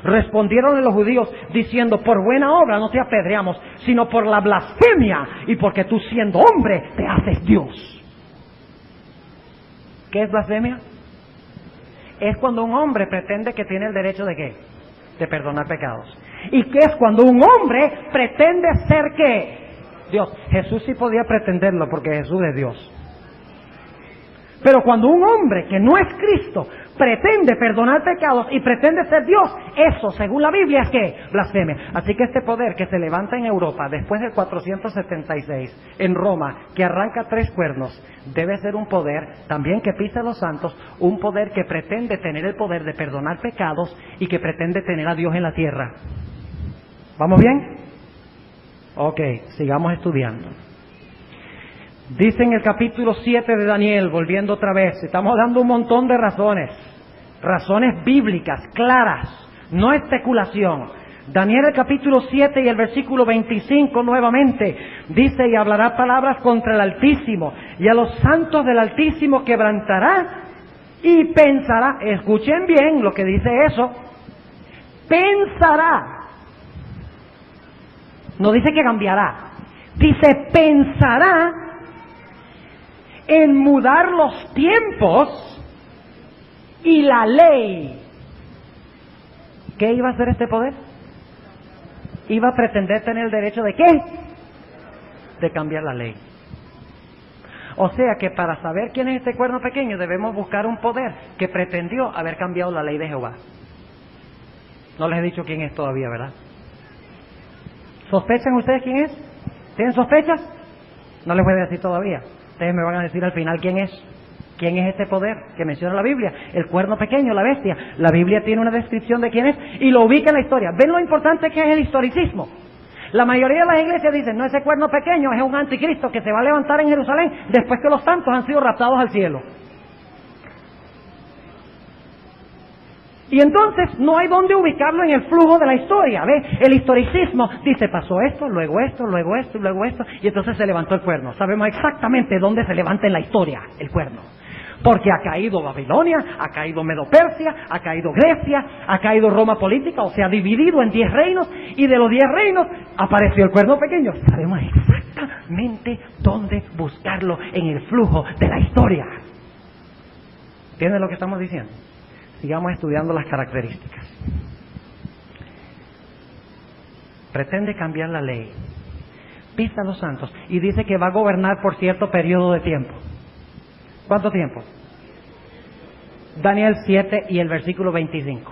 Respondieronle los judíos diciendo, por buena obra no te apedreamos, sino por la blasfemia y porque tú siendo hombre te haces Dios. ¿Qué es blasfemia? Es cuando un hombre pretende que tiene el derecho ¿de qué? De perdonar pecados. ¿Y qué es cuando un hombre pretende ser qué? Dios. Jesús sí podía pretenderlo porque Jesús es Dios. Pero cuando un hombre que no es Cristo pretende perdonar pecados y pretende ser Dios, eso, según la Biblia, es que blasfemia. Así que este poder que se levanta en Europa después del 476, en Roma, que arranca 3 cuernos, debe ser un poder también que pisa a los santos, un poder que pretende tener el poder de perdonar pecados y que pretende tener a Dios en la tierra. ¿Vamos bien? Ok, sigamos estudiando. Dice en el capítulo 7 de Daniel, volviendo otra vez, estamos dando un montón de razones bíblicas, claras, no especulación. Daniel el capítulo 7 y el versículo 25 nuevamente, dice, y hablará palabras contra el Altísimo, y a los santos del Altísimo quebrantará, y pensará, escuchen bien lo que dice eso, pensará, no dice que cambiará, dice pensará, en mudar los tiempos y la ley. ¿Qué iba a hacer este poder? Iba a pretender tener el derecho ¿de qué? De cambiar la ley. O sea que para saber quién es este cuerno pequeño debemos buscar un poder que pretendió haber cambiado la ley de Jehová. No les he dicho quién es todavía, ¿verdad? ¿Sospechan ustedes quién es? ¿Tienen sospechas? No les voy a decir todavía. Ustedes me van a decir al final quién es. ¿Quién es este poder que menciona la Biblia? El cuerno pequeño, la bestia. La Biblia tiene una descripción de quién es y lo ubica en la historia. ¿Ven lo importante que es el historicismo? La mayoría de las iglesias dicen, no, ese cuerno pequeño es un anticristo que se va a levantar en Jerusalén después que los santos han sido raptados al cielo. Y entonces no hay dónde ubicarlo en el flujo de la historia, ¿ve? El historicismo dice, pasó esto, luego esto, luego esto, luego esto, y entonces se levantó el cuerno. Sabemos exactamente dónde se levanta en la historia el cuerno. Porque ha caído Babilonia, ha caído Medo-Persia, ha caído Grecia, ha caído Roma política, o sea, dividido en 10 reinos, y de los 10 reinos apareció el cuerno pequeño. Sabemos exactamente dónde buscarlo en el flujo de la historia. ¿Entienden lo que estamos diciendo? Sigamos estudiando las características. Pretende cambiar la ley, pisa a los santos y dice que va a gobernar por cierto periodo de tiempo. ¿Cuánto tiempo? Daniel 7 y el versículo 25.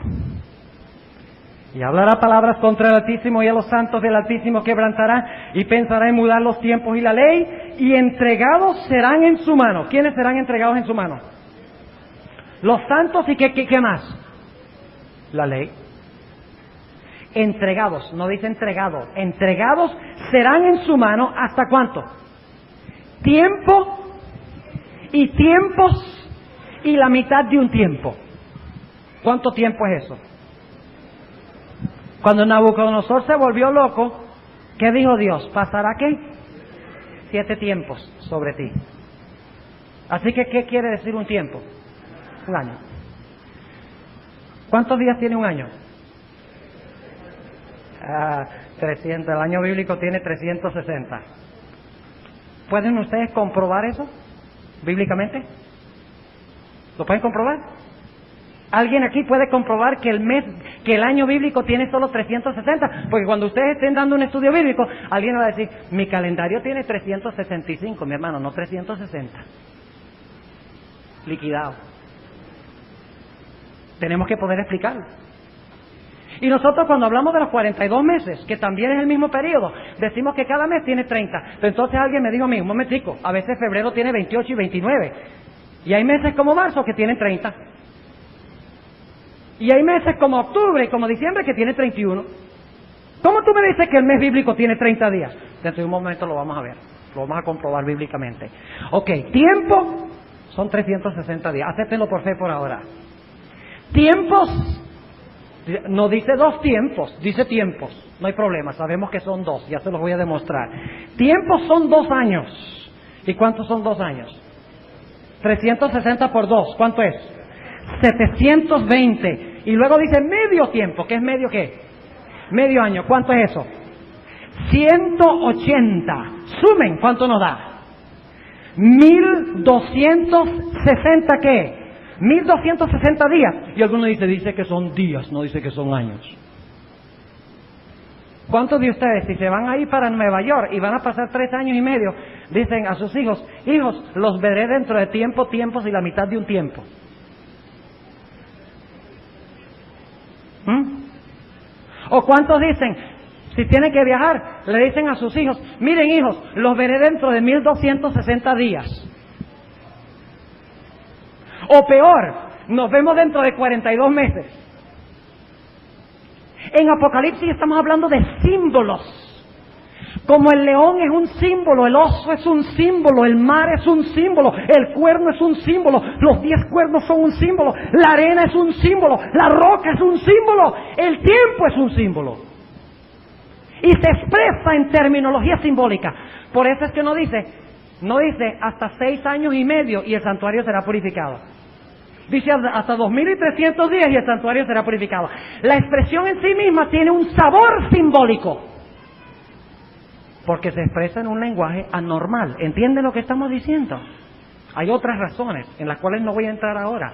Y hablará palabras contra el Altísimo y a los santos del Altísimo quebrantará y pensará en mudar los tiempos y la ley y entregados serán en su mano. ¿Quiénes serán entregados en su mano? Los santos y ¿qué más? La ley. Entregados, no dice entregado. Entregados serán en su mano ¿hasta cuánto? Tiempo y tiempos y la mitad de un tiempo. ¿Cuánto tiempo es eso? Cuando Nabucodonosor se volvió loco, ¿qué dijo Dios? ¿Pasará qué? 7 tiempos sobre ti. Así que, ¿qué quiere decir un tiempo? Un año. ¿Cuántos días tiene un año? 300. El año bíblico tiene 360. ¿Pueden ustedes comprobar eso bíblicamente? ¿Lo pueden comprobar? ¿Alguien aquí puede comprobar que el año bíblico tiene solo 360? Porque cuando ustedes estén dando un estudio bíblico, alguien va a decir, mi calendario tiene 365, mi hermano, no 360. Liquidado. Tenemos que poder explicarlo. Y nosotros cuando hablamos de los 42 meses, que también es el mismo periodo, decimos que cada mes tiene 30. Pero entonces alguien me dijo a mí, un momentico, a veces febrero tiene 28 y 29. Y hay meses como marzo que tienen 30. Y hay meses como octubre y como diciembre que tiene 31. ¿Cómo tú me dices que el mes bíblico tiene 30 días? Dentro de un momento lo vamos a ver, lo vamos a comprobar bíblicamente. Ok, tiempo son 360 días, acéptenlo por fe por ahora. Tiempos, no dice 2 tiempos, dice tiempos, no hay problema, sabemos que son 2, ya se los voy a demostrar. Tiempos son 2 años. ¿Y cuántos son 2 años? 360 por 2, ¿cuánto es? 720. Y luego dice medio tiempo, ¿qué es medio qué? Medio año, ¿cuánto es eso? 180. Sumen, ¿cuánto nos da? 1260 ¿qué? 1260 días. Y alguno dice que son días, no dice que son años. ¿Cuántos de ustedes, si se van a ir para Nueva York y van a pasar 3 años y medio, dicen a sus hijos, hijos, los veré dentro de tiempos y la mitad de un tiempo? ¿O cuántos dicen, si tienen que viajar, le dicen a sus hijos, miren hijos, los veré dentro de 1260 días? O peor, nos vemos dentro de 42 meses. En Apocalipsis estamos hablando de símbolos. Como el león es un símbolo, el oso es un símbolo, el mar es un símbolo, el cuerno es un símbolo, los 10 cuernos son un símbolo, la arena es un símbolo, la roca es un símbolo, el tiempo es un símbolo. Y se expresa en terminología simbólica. Por eso es que no dice hasta 6 años y medio y el santuario será purificado. Dice hasta 2300 días y el santuario será purificado. La expresión en sí misma tiene un sabor simbólico, porque se expresa en un lenguaje anormal. ¿Entienden lo que estamos diciendo? Hay otras razones en las cuales no voy a entrar ahora.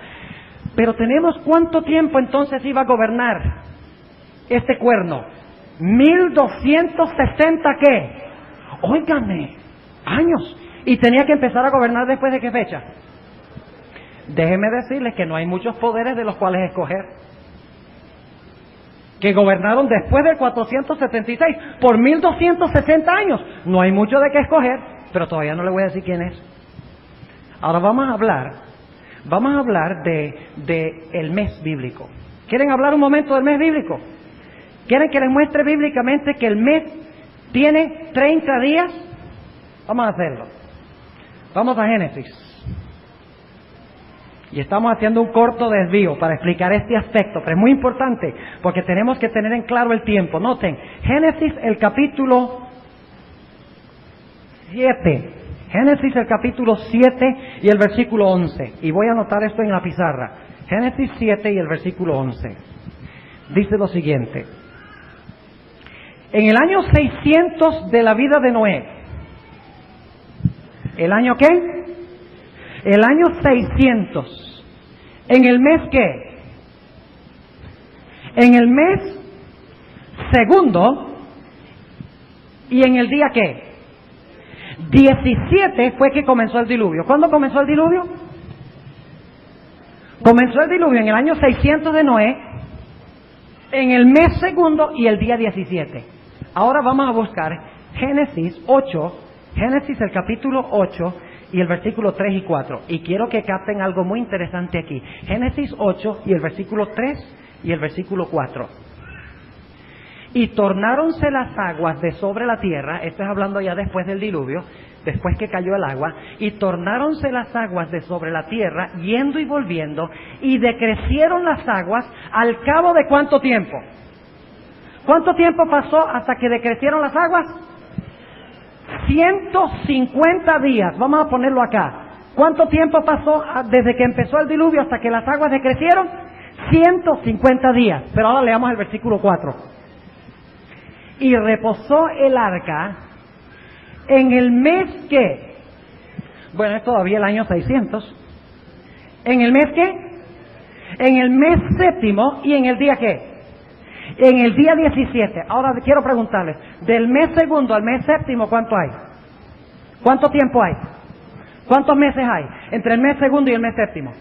Pero tenemos ¿cuánto tiempo entonces iba a gobernar este cuerno? 1260 ¿qué? Óigame, años. ¿Y tenía que empezar a gobernar después de qué fecha? Déjenme decirles que no hay muchos poderes de los cuales escoger. Que gobernaron después del 476 por 1260 años. No hay mucho de qué escoger, pero todavía no le voy a decir quién es. Ahora vamos a hablar Vamos a hablar de el mes bíblico. ¿Quieren hablar un momento del mes bíblico? ¿Quieren que les muestre bíblicamente que el mes tiene 30 días? Vamos a hacerlo. Vamos a Génesis. Y estamos haciendo un corto desvío para explicar este aspecto, pero es muy importante porque tenemos que tener en claro el tiempo. Noten, Génesis el capítulo 7. Génesis el capítulo 7 y el versículo 11. Y voy a anotar esto en la pizarra. Génesis 7 y el versículo 11. Dice lo siguiente. En el año 600 de la vida de Noé. ¿El año qué? El año 600. ¿En el mes qué? En el mes segundo. ¿Y en el día qué? 17 fue que comenzó el diluvio. ¿Cuándo comenzó el diluvio? Comenzó el diluvio en el año 600 de Noé, en el mes segundo y el día 17. Ahora vamos a buscar Génesis 8, Génesis el capítulo 8 y el versículo 3 y 4. Y quiero que capten algo muy interesante aquí. Génesis 8 y el versículo 3 y el versículo 4. Y tornáronse las aguas de sobre la tierra, esto es hablando ya después del diluvio, después que cayó el agua, y tornáronse las aguas de sobre la tierra, yendo y volviendo, y decrecieron las aguas al cabo de ¿cuánto tiempo? ¿Cuánto tiempo pasó hasta que decrecieron las aguas? 150 días, vamos a ponerlo acá. ¿Cuánto tiempo pasó desde que empezó el diluvio hasta que las aguas decrecieron? 150 días. Pero ahora leamos el versículo 4. Y reposó el arca en el mes que, bueno, es todavía el año 600. ¿En el mes qué? En el mes séptimo. ¿Y en el día qué? En el día 17. Ahora quiero preguntarles, del mes segundo al mes séptimo, ¿cuánto hay? ¿Cuánto tiempo hay? ¿Cuántos meses hay entre el mes segundo y el mes séptimo?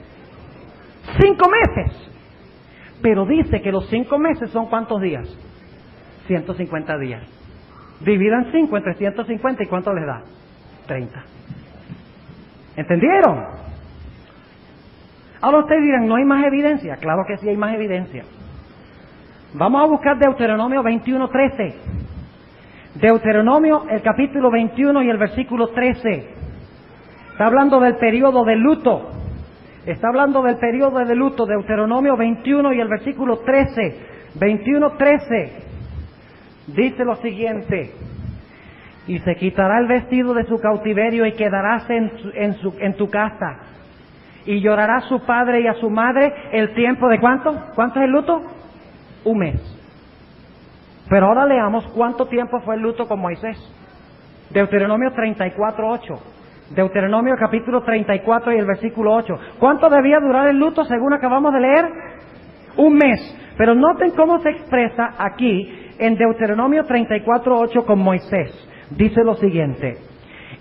5 meses. Pero dice que los 5 meses son ¿cuántos días? 150 días. Dividan 5 entre 150 y ¿cuánto les da? 30. ¿Entendieron? Ahora ustedes dirán, ¿no hay más evidencia? Claro que sí hay más evidencia. Vamos a buscar Deuteronomio 21:13. Deuteronomio, el capítulo 21 y el versículo 13. Está hablando del periodo de luto. Está hablando del periodo de luto. Deuteronomio 21 y el versículo 13. 21:13. Dice lo siguiente. Y se quitará el vestido de su cautiverio y quedarás en tu casa. Y llorará a su padre y a su madre el tiempo de ¿cuánto? ¿Cuánto es el luto? 1 mes. Pero ahora leamos cuánto tiempo fue el luto con Moisés. Deuteronomio 34:8. Deuteronomio capítulo 34 y el versículo 8. ¿Cuánto debía durar el luto según acabamos de leer? 1 mes. Pero noten cómo se expresa aquí en Deuteronomio 34:8 con Moisés. Dice lo siguiente.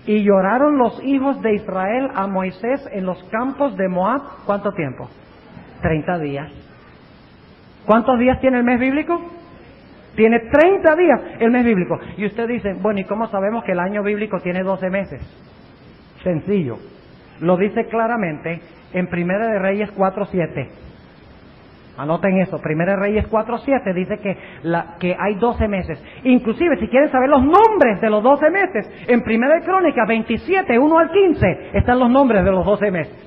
Y lloraron los hijos de Israel a Moisés en los campos de Moab. ¿Cuánto tiempo? 30 días. ¿Cuántos días tiene el mes bíblico? Tiene 30 días el mes bíblico. Y usted dice, bueno, ¿y cómo sabemos que el año bíblico tiene 12 meses? Sencillo. Lo dice claramente en Primera de Reyes 4:7. Anoten eso. Primera de Reyes 4:7 dice que hay 12 meses. Inclusive, si quieren saber los nombres de los 12 meses, en Primera de Crónicas 27, 1 al 15, están los nombres de los 12 meses.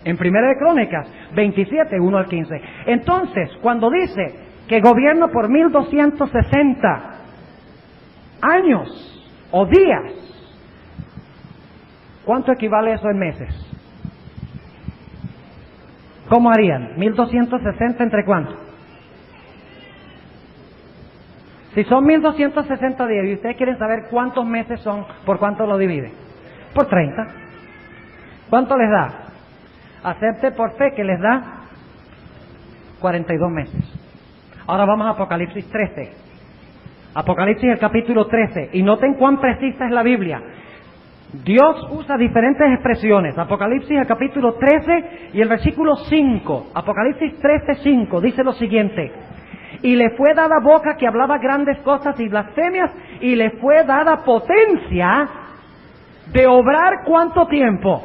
En Primera de Crónicas 27, 1 al 15. Entonces, cuando dice que gobierna por 1260 años o días, ¿cuánto equivale eso en meses? ¿Cómo harían? 1260 entre cuánto? Si son 1260 días y ustedes quieren saber cuántos meses son, ¿por cuánto lo divide? Por 30. ¿Cuánto les da? Acepte por fe que les da 42 meses. Ahora vamos a Apocalipsis 13. Apocalipsis el capítulo 13. Y noten cuán precisa es la Biblia. Dios usa diferentes expresiones. Apocalipsis el capítulo 13 y el versículo 5. Apocalipsis 13:5 dice lo siguiente. Y le fue dada boca que hablaba grandes cosas y blasfemias, y le fue dada potencia de obrar ¿cuánto tiempo?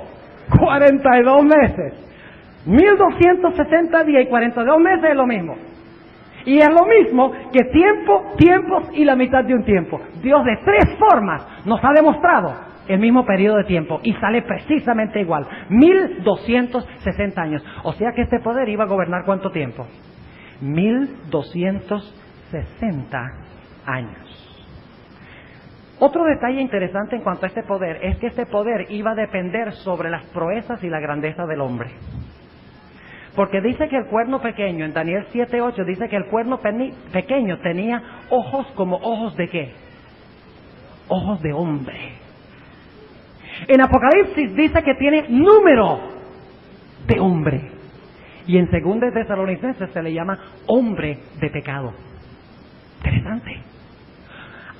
42 meses. 1260 días y 42 meses es lo mismo. Y es lo mismo que tiempo, tiempos y la mitad de un tiempo. Dios de 3 formas nos ha demostrado el mismo periodo de tiempo y sale precisamente igual. 1260 años. O sea que este poder iba a gobernar ¿cuánto tiempo? 1260 años. Otro detalle interesante en cuanto a este poder es que este poder iba a depender sobre las proezas y la grandeza del hombre. Porque dice que el cuerno pequeño, en Daniel 7:8, dice que el cuerno pequeño tenía ojos como ojos de ¿qué? Ojos de hombre. En Apocalipsis dice que tiene número de hombre. Y en 2 Tesalonicenses se le llama hombre de pecado. Interesante.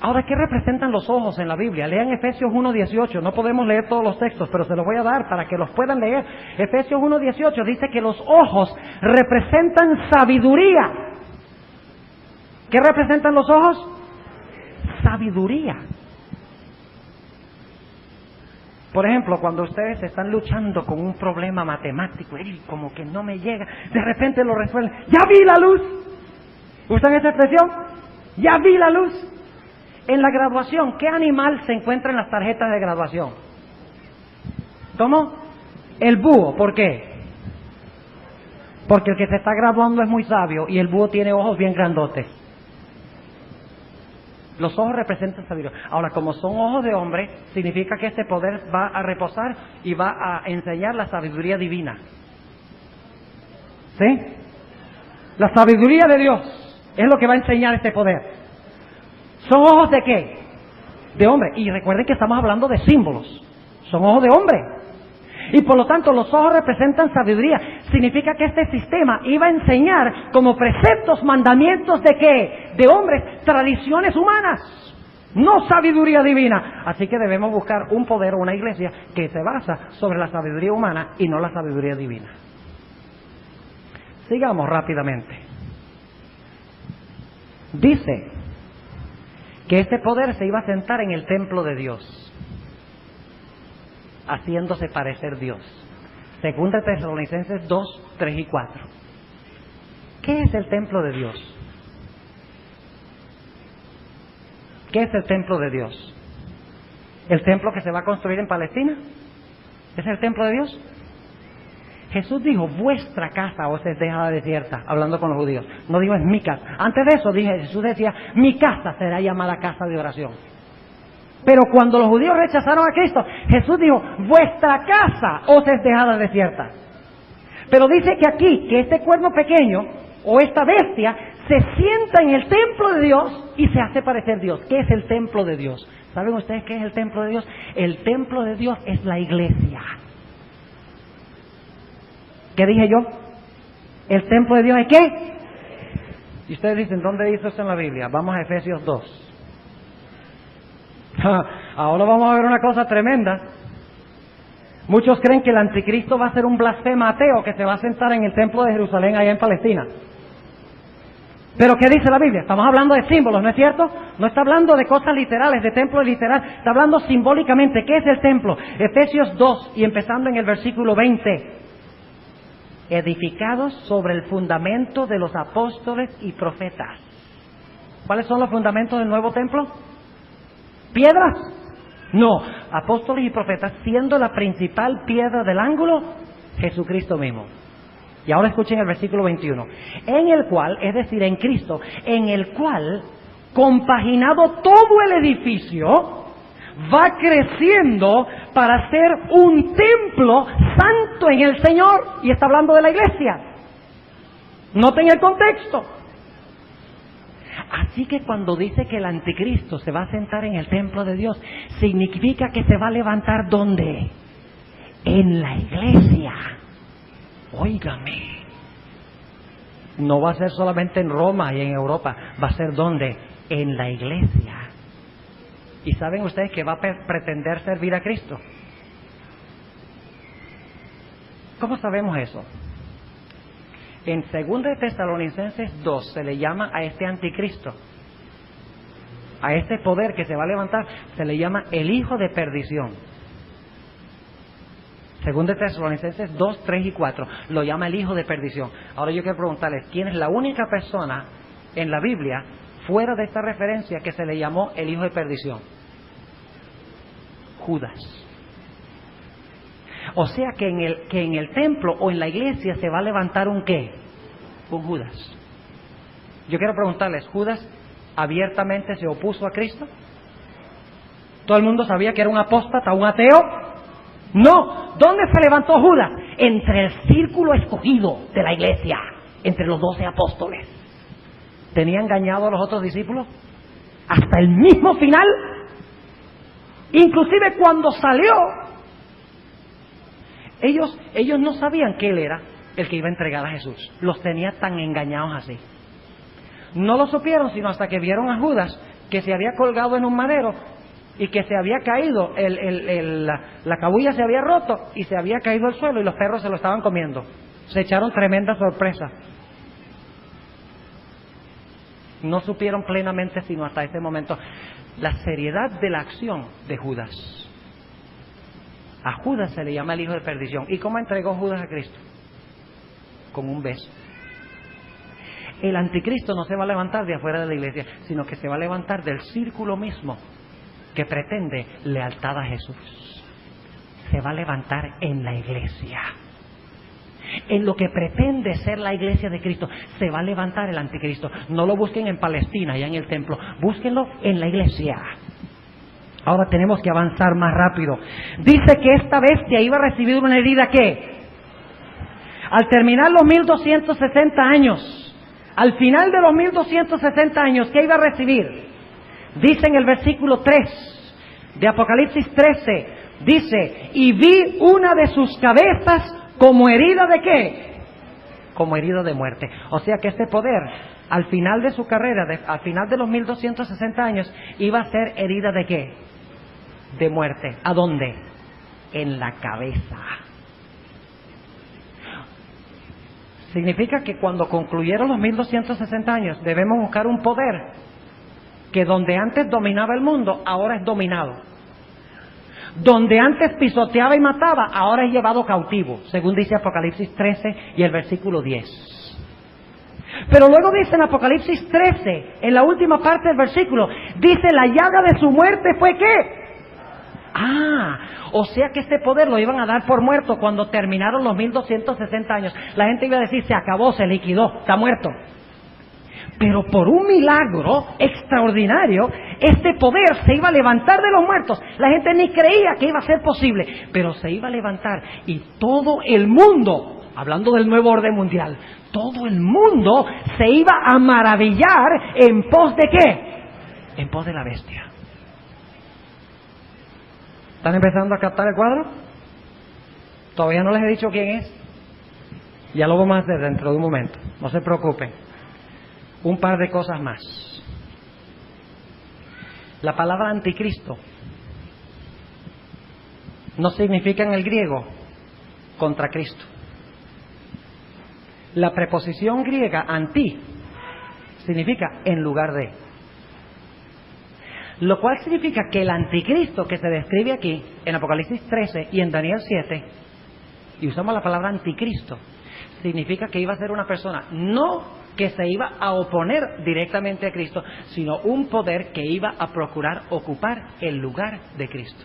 Ahora, ¿qué representan los ojos en la Biblia? Lean Efesios 1:18. No podemos leer todos los textos, pero se los voy a dar para que los puedan leer. Efesios 1:18 dice que los ojos representan sabiduría. ¿Qué representan los ojos? Sabiduría. Por ejemplo, cuando ustedes están luchando con un problema matemático y como que no me llega, de repente lo resuelven. ¡Ya vi la luz! ¿Usan esa expresión? ¡Ya vi la luz! En la graduación, ¿qué animal se encuentra en las tarjetas de graduación? ¿Cómo? El búho. ¿Por qué? Porque el que se está graduando es muy sabio y el búho tiene ojos bien grandotes. Los ojos representan sabiduría. Ahora, como son ojos de hombre, significa que este poder va a reposar y va a enseñar la sabiduría divina. ¿Sí? La sabiduría de Dios es lo que va a enseñar este poder. ¿Son ojos de qué? De hombre. Y recuerden que estamos hablando de símbolos. Son ojos de hombre. Y por lo tanto los ojos representan sabiduría. Significa que este sistema iba a enseñar como preceptos, mandamientos de qué? De hombres, tradiciones humanas. No sabiduría divina. Así que debemos buscar un poder o una iglesia que se basa sobre la sabiduría humana y no la sabiduría divina. Sigamos rápidamente. Dice que este poder se iba a sentar en el templo de Dios, haciéndose parecer Dios. 2 Tesalonicenses 2, 3 y 4. ¿Qué es el templo de Dios? ¿Qué es el templo de Dios? ¿El templo que se va a construir en Palestina? ¿Es el templo de Dios? Jesús dijo, vuestra casa os es dejada desierta, hablando con los judíos. No dijo, es mi casa. Antes de eso Jesús decía, mi casa será llamada casa de oración. Pero cuando los judíos rechazaron a Cristo, Jesús dijo, vuestra casa os es dejada desierta. Pero dice que aquí, que este cuerno pequeño, o esta bestia, se sienta en el templo de Dios y se hace parecer Dios. ¿Qué es el templo de Dios? ¿Saben ustedes qué es el templo de Dios? El templo de Dios es la iglesia. ¿Qué dije yo? ¿El templo de Dios es qué? Y ustedes dicen, ¿dónde dice eso en la Biblia? Vamos a Efesios 2. Ahora vamos a ver una cosa tremenda. Muchos creen que el anticristo va a ser un blasfema ateo que se va a sentar en el templo de Jerusalén allá en Palestina. Pero ¿qué dice la Biblia? Estamos hablando de símbolos, ¿no es cierto? No está hablando de cosas literales, de templo literal. Está hablando simbólicamente. ¿Qué es el templo? Efesios 2 y empezando en el versículo 20. Edificados sobre el fundamento de los apóstoles y profetas. ¿Cuáles son los fundamentos del nuevo templo? ¿Piedras? No, apóstoles y profetas, siendo la principal piedra del ángulo, Jesucristo mismo. Y ahora escuchen el versículo 21. En el cual, es decir, en Cristo, en el cual, compaginado todo el edificio, va creciendo para ser un templo santo en el Señor. Y está hablando de la iglesia. Noten el contexto. Así que cuando dice que el anticristo se va a sentar en el templo de Dios, significa que se va a levantar ¿dónde? En la iglesia. Óigame. No va a ser solamente en Roma y en Europa, va a ser ¿dónde? En la iglesia. ¿Y saben ustedes que va a pretender servir a Cristo? ¿Cómo sabemos eso? En 2 Tesalonicenses 2 se le llama a este anticristo, a este poder que se va a levantar, se le llama el hijo de perdición. Según de Tesalonicenses 2, 3 y 4, lo llama el hijo de perdición. Ahora yo quiero preguntarles, ¿quién es la única persona en la Biblia, fuera de esta referencia, que se le llamó el hijo de perdición? Judas. O sea que en el templo o en la iglesia se va a levantar un ¿qué? Un Judas. Yo quiero preguntarles, ¿Judas abiertamente se opuso a Cristo? ¿Todo el mundo sabía que era un apóstata, un ateo? No. ¿Dónde se levantó Judas? Entre el círculo escogido de la iglesia, entre los 12 apóstoles. ¿Tenía engañado a los otros discípulos? Hasta el mismo final. Inclusive cuando salió, ellos no sabían que él era el que iba a entregar a Jesús. Los tenía tan engañados así. No lo supieron sino hasta que vieron a Judas, que se había colgado en un madero y que se había caído, la cabulla se había roto y se había caído al suelo y los perros se lo estaban comiendo. Se echaron tremenda sorpresa. No supieron plenamente sino hasta ese momento la seriedad de la acción de Judas. A Judas se le llama el hijo de perdición. ¿Y cómo entregó Judas a Cristo? Con un beso. El anticristo no se va a levantar de afuera de la iglesia, sino que se va a levantar del círculo mismo que pretende lealtad a Jesús. Se va a levantar en la iglesia. En lo que pretende ser la iglesia de Cristo, se va a levantar el anticristo. No lo busquen en Palestina, allá en el templo. Búsquenlo en la iglesia. Ahora tenemos que avanzar más rápido. Dice que esta bestia iba a recibir una herida que, al terminar los 1260 años, al final de los 1260 años, ¿qué iba a recibir? Dice en el versículo 3 de Apocalipsis 13, dice, y vi una de sus cabezas como herida de ¿qué? Como herida de muerte. O sea que este poder, al final de su carrera, al final de los 1260 años, iba a ser herida de ¿qué? De muerte. ¿A dónde? En la cabeza. Significa que cuando concluyeron los 1260 años, debemos buscar un poder que donde antes dominaba el mundo, ahora es dominado. Donde antes pisoteaba y mataba, ahora es llevado cautivo, según dice Apocalipsis 13 y el versículo 10. Pero luego dice en Apocalipsis 13, en la última parte del versículo, dice, la llaga de su muerte fue ¿qué? O sea que este poder lo iban a dar por muerto cuando terminaron los 1260 años. La gente iba a decir, se acabó, se liquidó, está muerto. Pero por un milagro extraordinario, este poder se iba a levantar de los muertos. La gente ni creía que iba a ser posible, pero se iba a levantar y todo el mundo, hablando del nuevo orden mundial, todo el mundo se iba a maravillar en pos de ¿qué? En pos de la bestia. ¿Están empezando a captar el cuadro? Todavía no les he dicho quién es. Ya lo vamos a hacer dentro de un momento, no se preocupen. Un par de cosas más. La palabra anticristo no significa en el griego contra Cristo. La preposición griega anti significa en lugar de. Lo cual significa que el anticristo que se describe aquí en Apocalipsis 13 y en Daniel 7, y usamos la palabra anticristo, significa que iba a ser una persona no que se iba a oponer directamente a Cristo, sino un poder que iba a procurar ocupar el lugar de Cristo.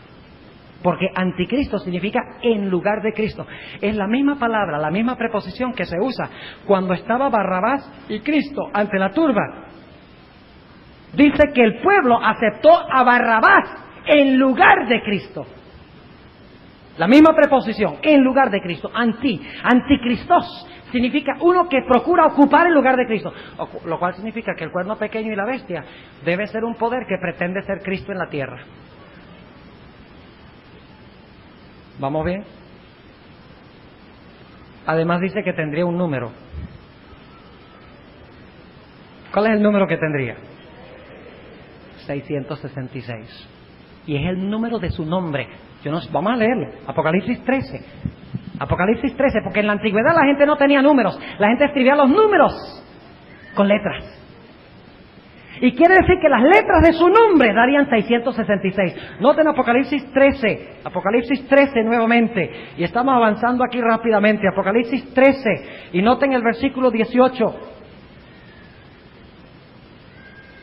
Porque anticristo significa en lugar de Cristo. Es la misma palabra, la misma preposición que se usa cuando estaba Barrabás y Cristo ante la turba. Dice que el pueblo aceptó a Barrabás en lugar de Cristo. La misma preposición, en lugar de Cristo. Anticristos significa uno que procura ocupar el lugar de Cristo. Lo cual significa que el cuerno pequeño y la bestia debe ser un poder que pretende ser Cristo en la tierra. ¿Vamos bien? Además dice que tendría un número. ¿Cuál es el número que tendría? 666. Y es el número de su nombre. Vamos a leerlo. Apocalipsis 13. Apocalipsis 13, porque en la antigüedad la gente no tenía números. La gente escribía los números con letras. Y quiere decir que las letras de su nombre darían 666. Noten Apocalipsis 13 nuevamente. Y estamos avanzando aquí rápidamente. Apocalipsis 13. Y noten el versículo 18.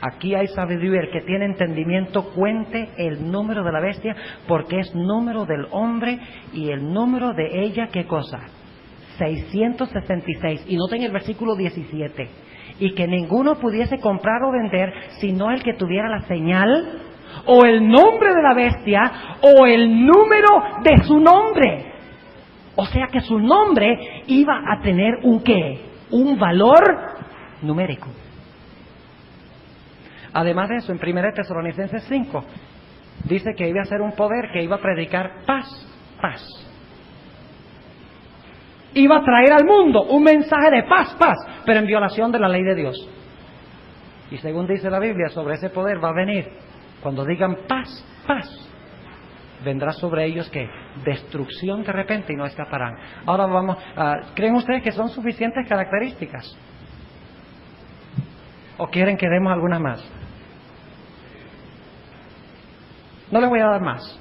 Aquí hay sabiduría. El que tiene entendimiento cuente el número de la bestia, porque es número del hombre y el número de ella, ¿qué cosa? 666. Y noten el versículo 17. Y que ninguno pudiese comprar o vender, sino el que tuviera la señal, o el nombre de la bestia, o el número de su nombre. O sea que su nombre iba a tener un ¿qué? Un valor numérico. Además de eso, en 1 Tesalonicenses 5, dice que iba a ser un poder que iba a predicar paz. Iba a traer al mundo un mensaje de paz, pero en violación de la ley de Dios. Y según dice la Biblia, sobre ese poder va a venir, cuando digan paz, vendrá sobre ellos que destrucción de repente y no escaparán. Ahora ¿creen ustedes que son suficientes características? ¿O quieren que demos algunas más? No les voy a dar más.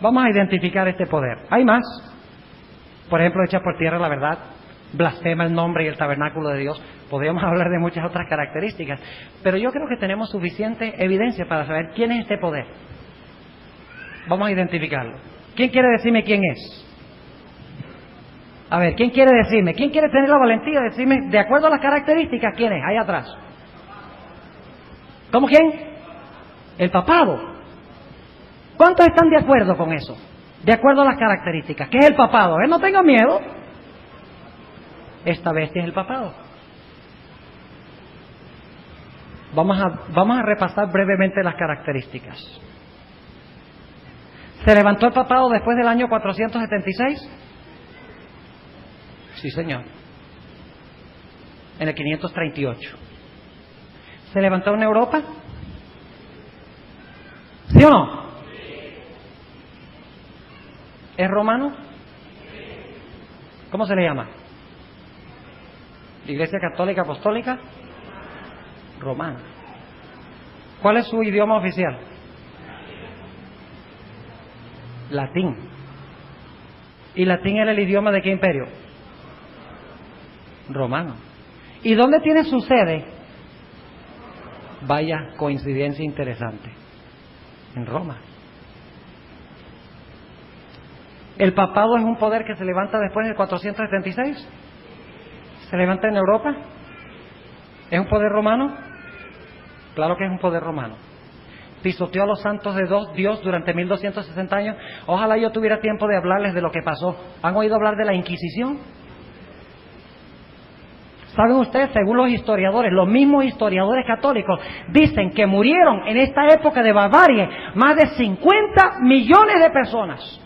Vamos a identificar este poder. Hay más. Por ejemplo, echa por tierra la verdad, blasfema el nombre y el tabernáculo de Dios. Podríamos hablar de muchas otras características, pero yo creo que tenemos suficiente evidencia para saber quién es este poder. Vamos a identificarlo. ¿Quién quiere decirme quién es? A ver, ¿quién quiere decirme? ¿Quién quiere tener la valentía de decirme, de acuerdo a las características, quién es? Ahí atrás. ¿Cómo quién? El papado. ¿Cuántos están de acuerdo con eso? De acuerdo a las características. ¿Qué es el papado? No tenga miedo. Esta bestia es el papado. Vamos a repasar brevemente las características. ¿Se levantó el papado después del año 476? Sí, señor. En el 538. ¿Se levantó en Europa? ¿Sí o no? ¿Es romano? ¿Cómo se le llama? ¿Iglesia Católica Apostólica? Romana. ¿Cuál es su idioma oficial? Latín. ¿Y latín era el idioma de qué imperio? Romano. ¿Y dónde tiene su sede? Vaya coincidencia interesante. En Roma. ¿El papado es un poder que se levanta después del 476? ¿Se levanta en Europa? ¿Es un poder romano? Claro que es un poder romano. Pisoteó a los santos de Dios durante 1260 años. Ojalá yo tuviera tiempo de hablarles de lo que pasó. ¿Han oído hablar de la Inquisición? ¿Saben ustedes? Según los historiadores, los mismos historiadores católicos dicen que murieron en esta época de barbarie más de 50 millones de personas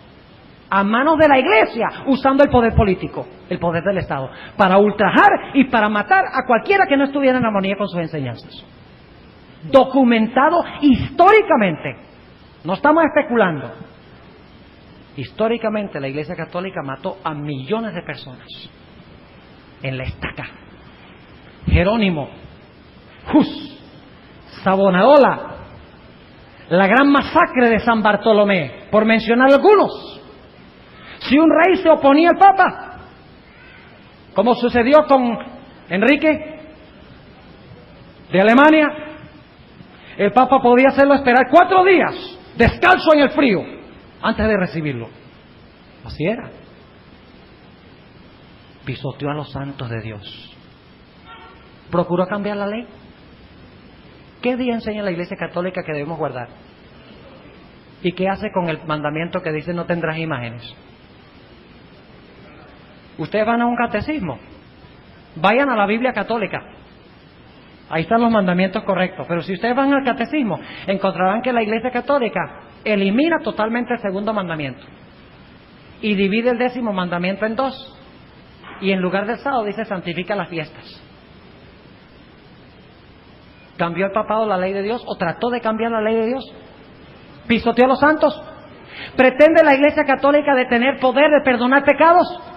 a manos de la Iglesia, usando el poder político, el poder del Estado, para ultrajar y para matar a cualquiera que no estuviera en armonía con sus enseñanzas. Documentado históricamente. No estamos especulando. Históricamente la Iglesia Católica mató a millones de personas en la estaca. Jerónimo, Hus, Savonarola, la gran masacre de San Bartolomé, por mencionar algunos. Si un rey se oponía al Papa, como sucedió con Enrique de Alemania, el Papa podía hacerlo esperar 4 días, descalzo en el frío, antes de recibirlo. Así era. Pisoteó a los santos de Dios. ¿Procuró cambiar la ley? ¿Qué día enseña la Iglesia Católica que debemos guardar? ¿Y qué hace con el mandamiento que dice no tendrás imágenes? Ustedes van a un catecismo, vayan a la Biblia católica, ahí están los mandamientos correctos. Pero si ustedes van al catecismo, encontrarán que la Iglesia Católica elimina totalmente el segundo mandamiento y divide el 10º mandamiento en 2, y en lugar del sábado dice santifica las fiestas. ¿Cambió el papado la ley de Dios o trató de cambiar la ley de Dios? ¿Pisoteó a los santos? ¿Pretende la Iglesia Católica de tener poder de perdonar pecados?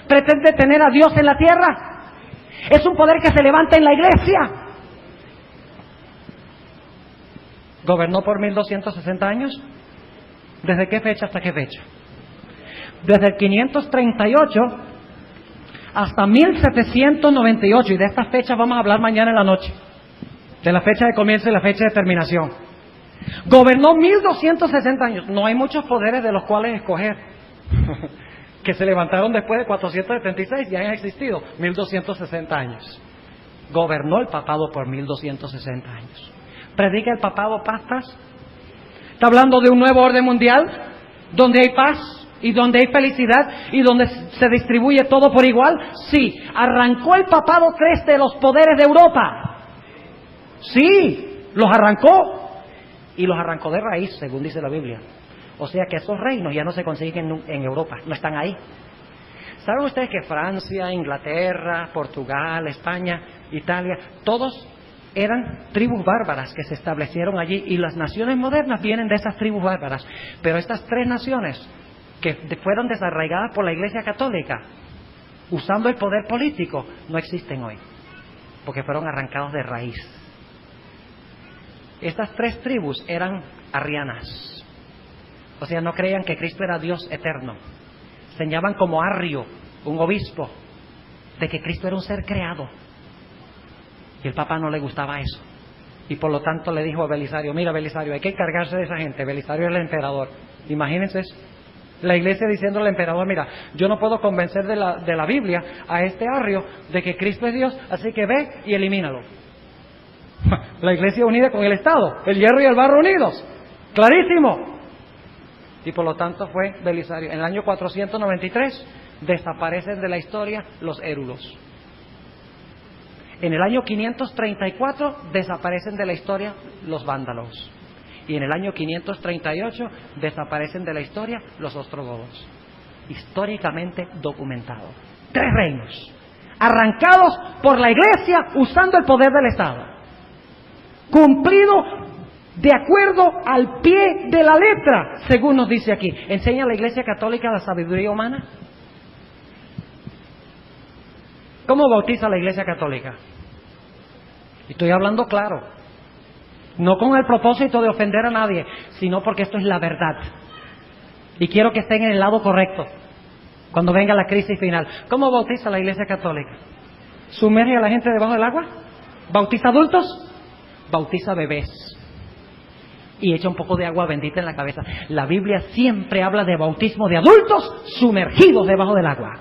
¿Pretende tener a Dios en la tierra? Es un poder que se levanta en la Iglesia. ¿Gobernó por 1260 años? ¿Desde qué fecha hasta qué fecha? Desde el 538 hasta 1798, y de estas fechas vamos a hablar mañana en la noche, de la fecha de comienzo y la fecha de terminación. Gobernó 1260 años. No hay muchos poderes de los cuales escoger que se levantaron después de 476 y han existido 1260 años. Gobernó el papado por 1260 años. ¿Predica el papado paz? ¿Está hablando de un nuevo orden mundial donde hay paz y donde hay felicidad y donde se distribuye todo por igual? Sí. ¿Arrancó el papado 3 de los poderes de Europa? Sí, los arrancó. Y los arrancó de raíz, según dice la Biblia. O sea que esos reinos ya no se consiguen en Europa, no están ahí. ¿Saben ustedes que Francia, Inglaterra, Portugal, España, Italia, todos eran tribus bárbaras que se establecieron allí, y las naciones modernas vienen de esas tribus bárbaras? Pero estas 3 naciones que fueron desarraigadas por la Iglesia Católica, usando el poder político, no existen hoy, porque fueron arrancados de raíz. Estas 3 tribus eran arrianas, o sea, no creían que Cristo era Dios eterno. Señalaban como Arrio, un obispo, de que Cristo era un ser creado. Y el Papa no le gustaba eso. Y por lo tanto le dijo a Belisario: mira, Belisario, hay que encargarse de esa gente. Belisario es el emperador. Imagínense eso. La iglesia diciendo al emperador: mira, yo no puedo convencer de la Biblia a este Arrio de que Cristo es Dios, así que ve y elimínalo. La iglesia unida con el Estado, el hierro y el barro unidos. Clarísimo. Y por lo tanto fue Belisario. En el año 493 desaparecen de la historia los érulos. En el año 534 desaparecen de la historia los vándalos. Y en el año 538 desaparecen de la historia los ostrogodos. Históricamente documentado. 3 reinos arrancados por la iglesia usando el poder del Estado. Cumplido de acuerdo al pie de la letra, según nos dice aquí. ¿Enseña la Iglesia Católica la sabiduría humana? ¿Cómo bautiza la Iglesia Católica? Estoy hablando claro, no con el propósito de ofender a nadie, sino porque esto es la verdad. Y quiero que estén en el lado correcto cuando venga la crisis final. ¿Cómo bautiza la Iglesia Católica? ¿Sumerge a la gente debajo del agua? ¿Bautiza adultos? Bautiza bebés y echa un poco de agua bendita en la cabeza. La Biblia siempre habla de bautismo de adultos sumergidos debajo del agua.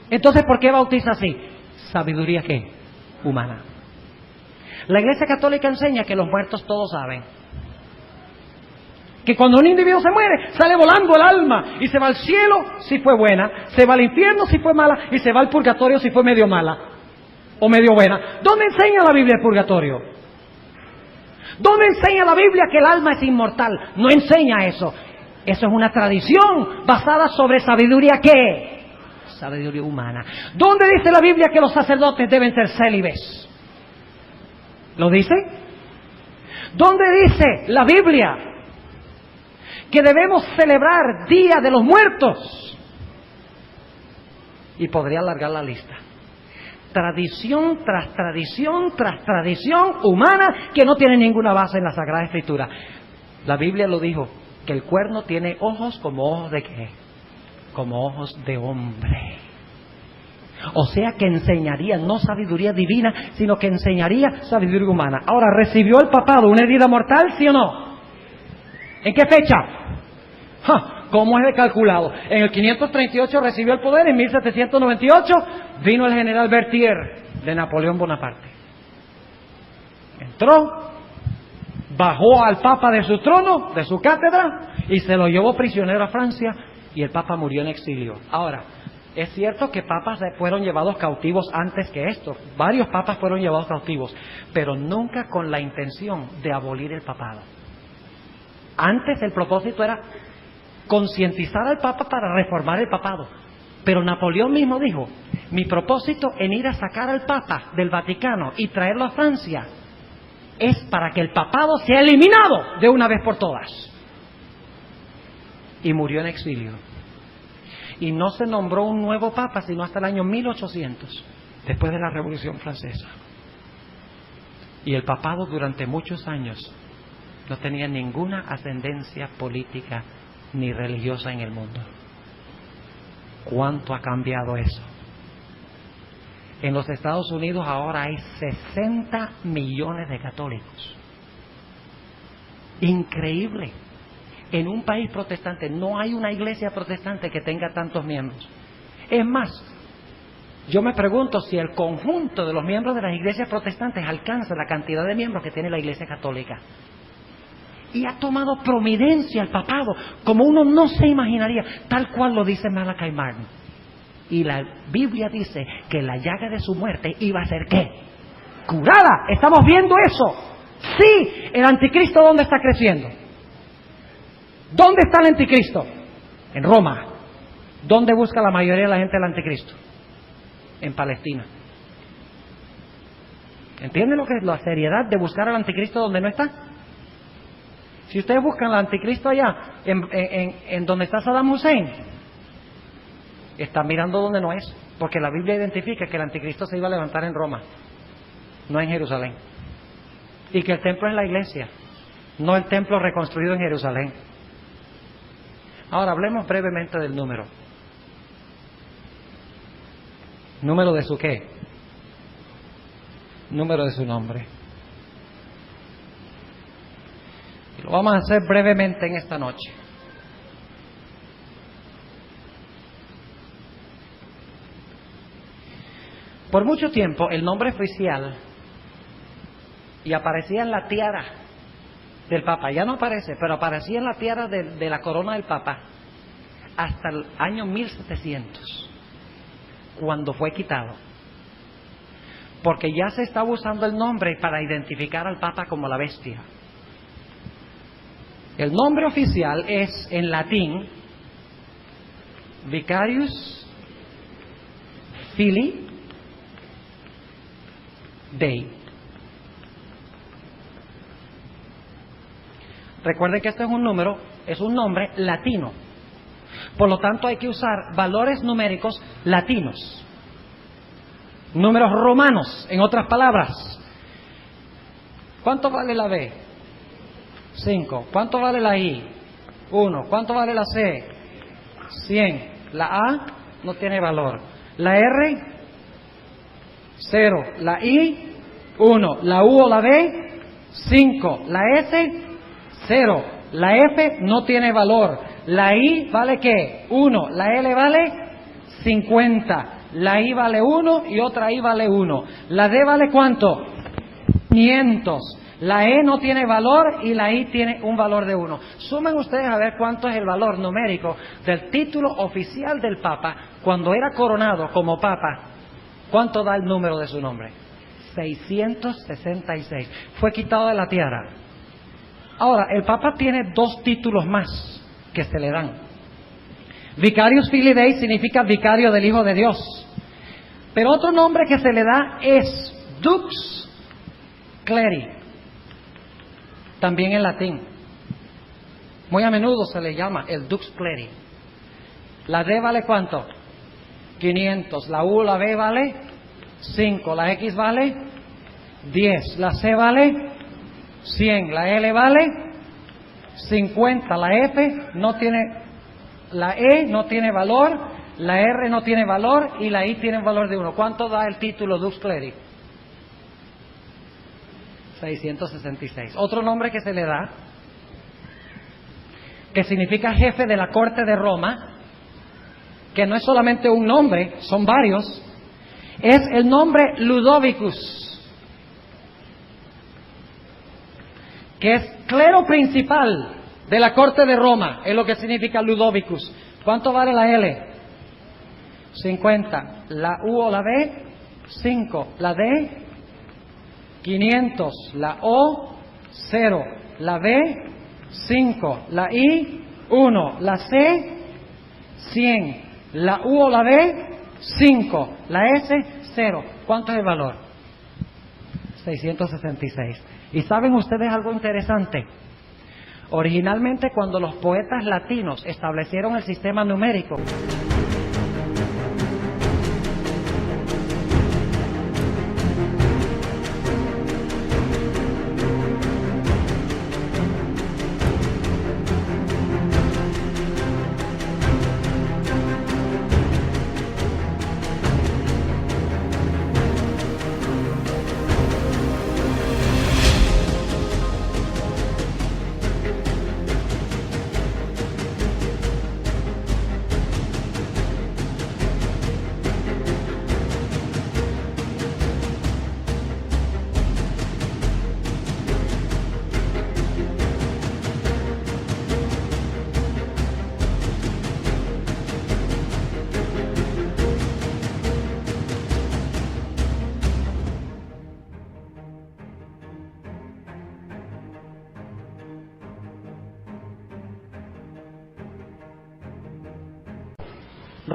Entonces, ¿por qué bautiza así? ¿Sabiduría qué? Humana. La Iglesia Católica enseña que los muertos todos saben. Que cuando un individuo se muere, sale volando el alma y se va al cielo si fue buena, se va al infierno si fue mala y se va al purgatorio si fue medio mala o medio buena. ¿Dónde enseña la Biblia el purgatorio? ¿Dónde enseña la Biblia que el alma es inmortal? No enseña eso. Eso es una tradición basada sobre sabiduría ¿qué? Sabiduría humana. ¿Dónde dice la Biblia que los sacerdotes deben ser célibes? ¿Lo dice? ¿Dónde dice la Biblia que debemos celebrar Día de los Muertos? Y podría alargar la lista. Tradición tras tradición tras tradición humana que no tiene ninguna base en la Sagrada Escritura. La Biblia lo dijo, que el cuerno tiene ojos como ojos de ¿qué? Como ojos de hombre. O sea que enseñaría no sabiduría divina, sino que enseñaría sabiduría humana. Ahora, ¿recibió el papado una herida mortal, sí o no? ¿En qué fecha? ¿Cómo es de calculado? En el 538 recibió el poder, en 1798 vino el general Berthier de Napoleón Bonaparte. Entró, bajó al Papa de su trono, de su cátedra, y se lo llevó prisionero a Francia, y el Papa murió en exilio. Ahora, es cierto que papas fueron llevados cautivos antes que esto. Varios papas fueron llevados cautivos, pero nunca con la intención de abolir el papado. Antes el propósito era concientizar al Papa para reformar el papado. Pero Napoleón mismo dijo, mi propósito en ir a sacar al Papa del Vaticano y traerlo a Francia es para que el papado sea eliminado de una vez por todas. Y murió en exilio. Y no se nombró un nuevo Papa sino hasta el año 1800, después de la Revolución Francesa. Y el papado durante muchos años No tenía ninguna ascendencia política ni religiosa en el mundo. ¿Cuánto ha cambiado eso? En los Estados Unidos ahora hay 60 millones de católicos. Increíble. En un país protestante no hay una iglesia protestante que tenga tantos miembros. Es más, yo me pregunto si el conjunto de los miembros de las iglesias protestantes alcanza la cantidad de miembros que tiene la iglesia católica. Y ha tomado promidencia el papado, como uno no se imaginaría, tal cual lo dice Malachi Martin. Y la Biblia dice que la llaga de su muerte iba a ser ¿qué? Curada. Estamos viendo eso. Sí, el anticristo ¿dónde está creciendo? ¿Dónde está el anticristo? En Roma. ¿Dónde busca la mayoría de la gente el anticristo? En Palestina. ¿Entienden lo que es la seriedad de buscar al anticristo donde no está? Si ustedes buscan al anticristo allá, en donde está Saddam Hussein, están mirando donde no es, porque la Biblia identifica que el anticristo se iba a levantar en Roma, no en Jerusalén, y que el templo es la iglesia, no el templo reconstruido en Jerusalén. Ahora hablemos brevemente del número. ¿Número de su qué? Número de su nombre. Y lo vamos a hacer brevemente en esta noche. Por mucho tiempo el nombre oficial y aparecía en la tiara del Papa, ya no aparece, pero aparecía en la tiara de la corona del Papa hasta el año 1700, cuando fue quitado, porque ya se estaba usando el nombre para identificar al Papa como la bestia. El nombre oficial es en latín Vicarius Filii Dei. Recuerden que este es un número, es un nombre latino. Por lo tanto hay que usar valores numéricos latinos. Números romanos, en otras palabras. ¿Cuánto vale la B? 5. ¿Cuánto vale la I? 1. ¿Cuánto vale la C? 100. La A no tiene valor. La R, 0. La I, 1. La U o la B, 5. La S, 0. La F no tiene valor. La I vale ¿qué? 1. La L vale 50. La I vale 1 y otra I vale 1. La D vale ¿cuánto? 500. La E no tiene valor y la I tiene un valor de 1. Sumen ustedes a ver cuánto es el valor numérico del título oficial del Papa cuando era coronado como Papa. ¿Cuánto da el número de su nombre? 666. Fue quitado de la tiara. Ahora, el Papa tiene 2 títulos más que se le dan. Vicarius Filii Dei significa vicario del Hijo de Dios. Pero otro nombre que se le da es Dux Cleri, también en latín. Muy a menudo se le llama el Dux Cleri. La D vale ¿cuánto? 500. La U, la B vale 5. La X vale 10. La C vale 100. La L vale 50. La F no tiene, la E no tiene valor, la R no tiene valor y la I tiene un valor de 1. ¿Cuánto da el título Dux Cleri? 666. Otro nombre que se le da, que significa jefe de la corte de Roma, que no es solamente un nombre, son varios, es el nombre Ludovicus, que es clero principal de la corte de Roma, es lo que significa Ludovicus. ¿Cuánto vale la L? 50. La U o la B, 5. La D, 500. La O, 0. La B, 5. La I, 1. La C, 100. La U o la B, 5. La S, 0. ¿Cuánto es el valor? 666. ¿Y saben ustedes algo interesante? Originalmente, cuando los poetas latinos establecieron el sistema numérico,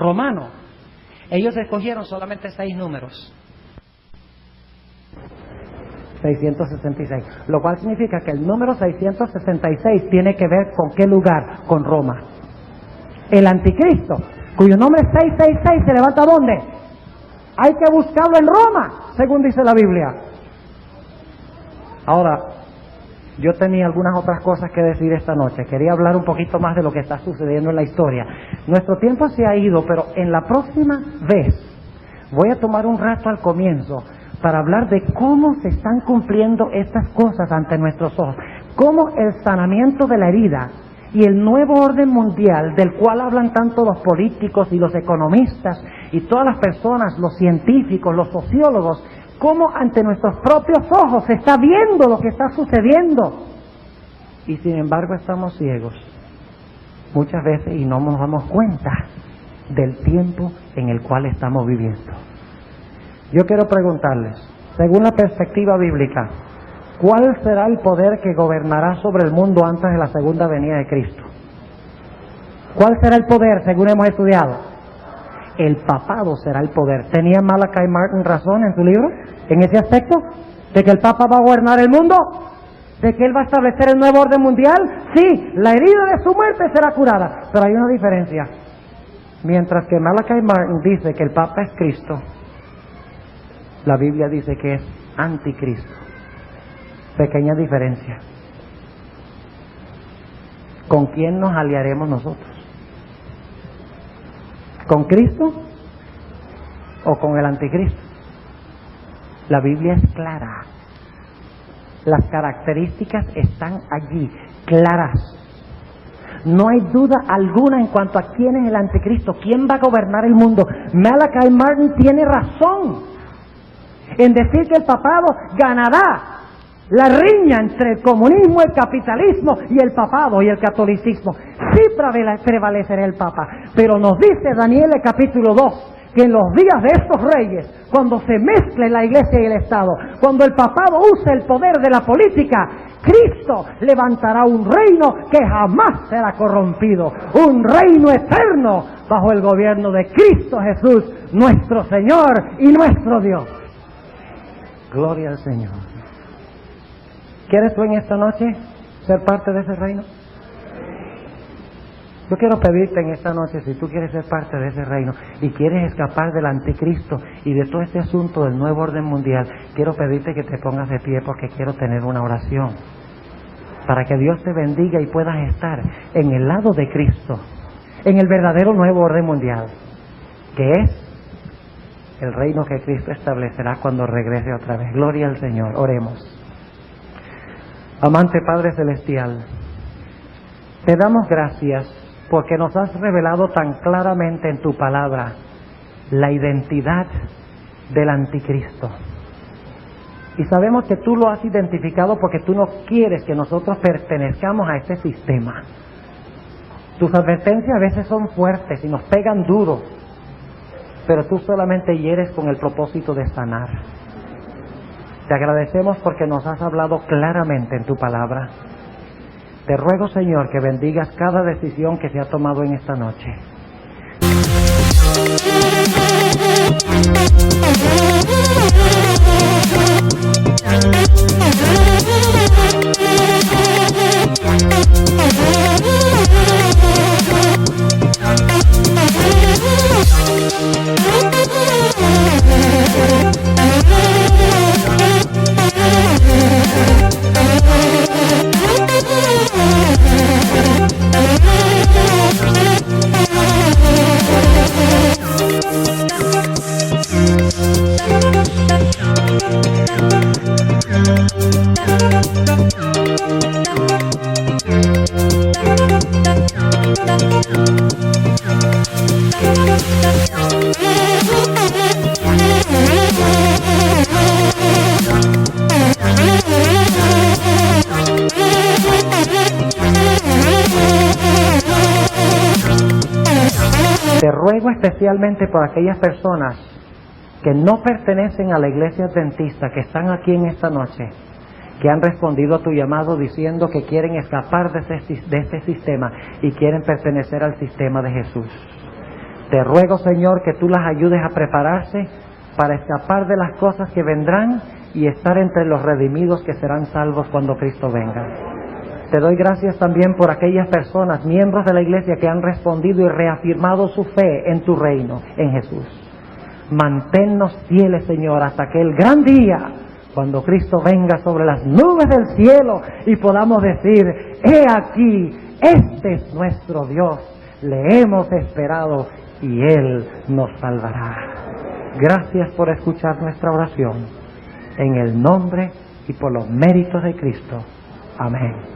romano. Ellos escogieron solamente 6 números. 666, lo cual significa que el número 666 tiene que ver con qué lugar, con Roma. El anticristo, cuyo nombre es 666, ¿se levanta dónde? Hay que buscarlo en Roma, según dice la Biblia. Ahora, yo tenía algunas otras cosas que decir esta noche. Quería hablar un poquito más de lo que está sucediendo en la historia. Nuestro tiempo se ha ido, pero en la próxima vez voy a tomar un rato al comienzo para hablar de cómo se están cumpliendo estas cosas ante nuestros ojos. Cómo el sanamiento de la herida y el nuevo orden mundial, del cual hablan tanto los políticos y los economistas y todas las personas, los científicos, los sociólogos, cómo ante nuestros propios ojos se está viendo lo que está sucediendo. Y sin embargo estamos ciegos muchas veces y no nos damos cuenta del tiempo en el cual estamos viviendo. Yo quiero preguntarles, según la perspectiva bíblica, ¿cuál será el poder que gobernará sobre el mundo antes de la segunda venida de Cristo? ¿Cuál será el poder, según hemos estudiado? El papado será el poder. ¿Tenía Malachi Martin razón en su libro, en ese aspecto? ¿De que el Papa va a gobernar el mundo? ¿De que él va a establecer el nuevo orden mundial? Sí, la herida de su muerte será curada. Pero hay una diferencia. Mientras que Malachi Martin dice que el Papa es Cristo, la Biblia dice que es anticristo. Pequeña diferencia. ¿Con quién nos aliaremos nosotros? ¿Con Cristo o con el anticristo? La Biblia es clara. Las características están allí, claras. No hay duda alguna en cuanto a quién es el anticristo, quién va a gobernar el mundo. Malachi Martin tiene razón en decir que el papado ganará la riña entre el comunismo, el capitalismo y el papado y el catolicismo. Sí prevalecerá el papa, pero nos dice Daniel el capítulo 2 que en los días de estos reyes, cuando se mezcle la iglesia y el Estado, cuando el papado use el poder de la política, Cristo levantará un reino que jamás será corrompido, un reino eterno bajo el gobierno de Cristo Jesús, nuestro Señor y nuestro Dios. Gloria al Señor. ¿Quieres tú en esta noche ser parte de ese reino? Yo quiero pedirte en esta noche, si tú quieres ser parte de ese reino y quieres escapar del anticristo y de todo este asunto del nuevo orden mundial, quiero pedirte que te pongas de pie porque quiero tener una oración para que Dios te bendiga y puedas estar en el lado de Cristo, en el verdadero nuevo orden mundial, que es el reino que Cristo establecerá cuando regrese otra vez. Gloria al Señor. Oremos. Amante Padre Celestial, te damos gracias porque nos has revelado tan claramente en tu palabra la identidad del anticristo. Y sabemos que tú lo has identificado porque tú no quieres que nosotros pertenezcamos a este sistema. Tus advertencias a veces son fuertes y nos pegan duro, pero tú solamente hieres con el propósito de sanar. Te agradecemos porque nos has hablado claramente en tu palabra. Te ruego, Señor, que bendigas cada decisión que se ha tomado en esta noche. Te ruego especialmente por aquellas personas que no pertenecen a la iglesia adventista, que están aquí en esta noche, que han respondido a tu llamado diciendo que quieren escapar de este sistema y quieren pertenecer al sistema de Jesús. Te ruego, Señor, que tú las ayudes a prepararse para escapar de las cosas que vendrán y estar entre los redimidos que serán salvos cuando Cristo venga. Te doy gracias también por aquellas personas, miembros de la iglesia, que han respondido y reafirmado su fe en tu reino, en Jesús. Manténnos fieles, Señor, hasta aquel gran día, cuando Cristo venga sobre las nubes del cielo y podamos decir: he aquí, este es nuestro Dios, le hemos esperado y Él nos salvará. Gracias por escuchar nuestra oración, en el nombre y por los méritos de Cristo. Amén.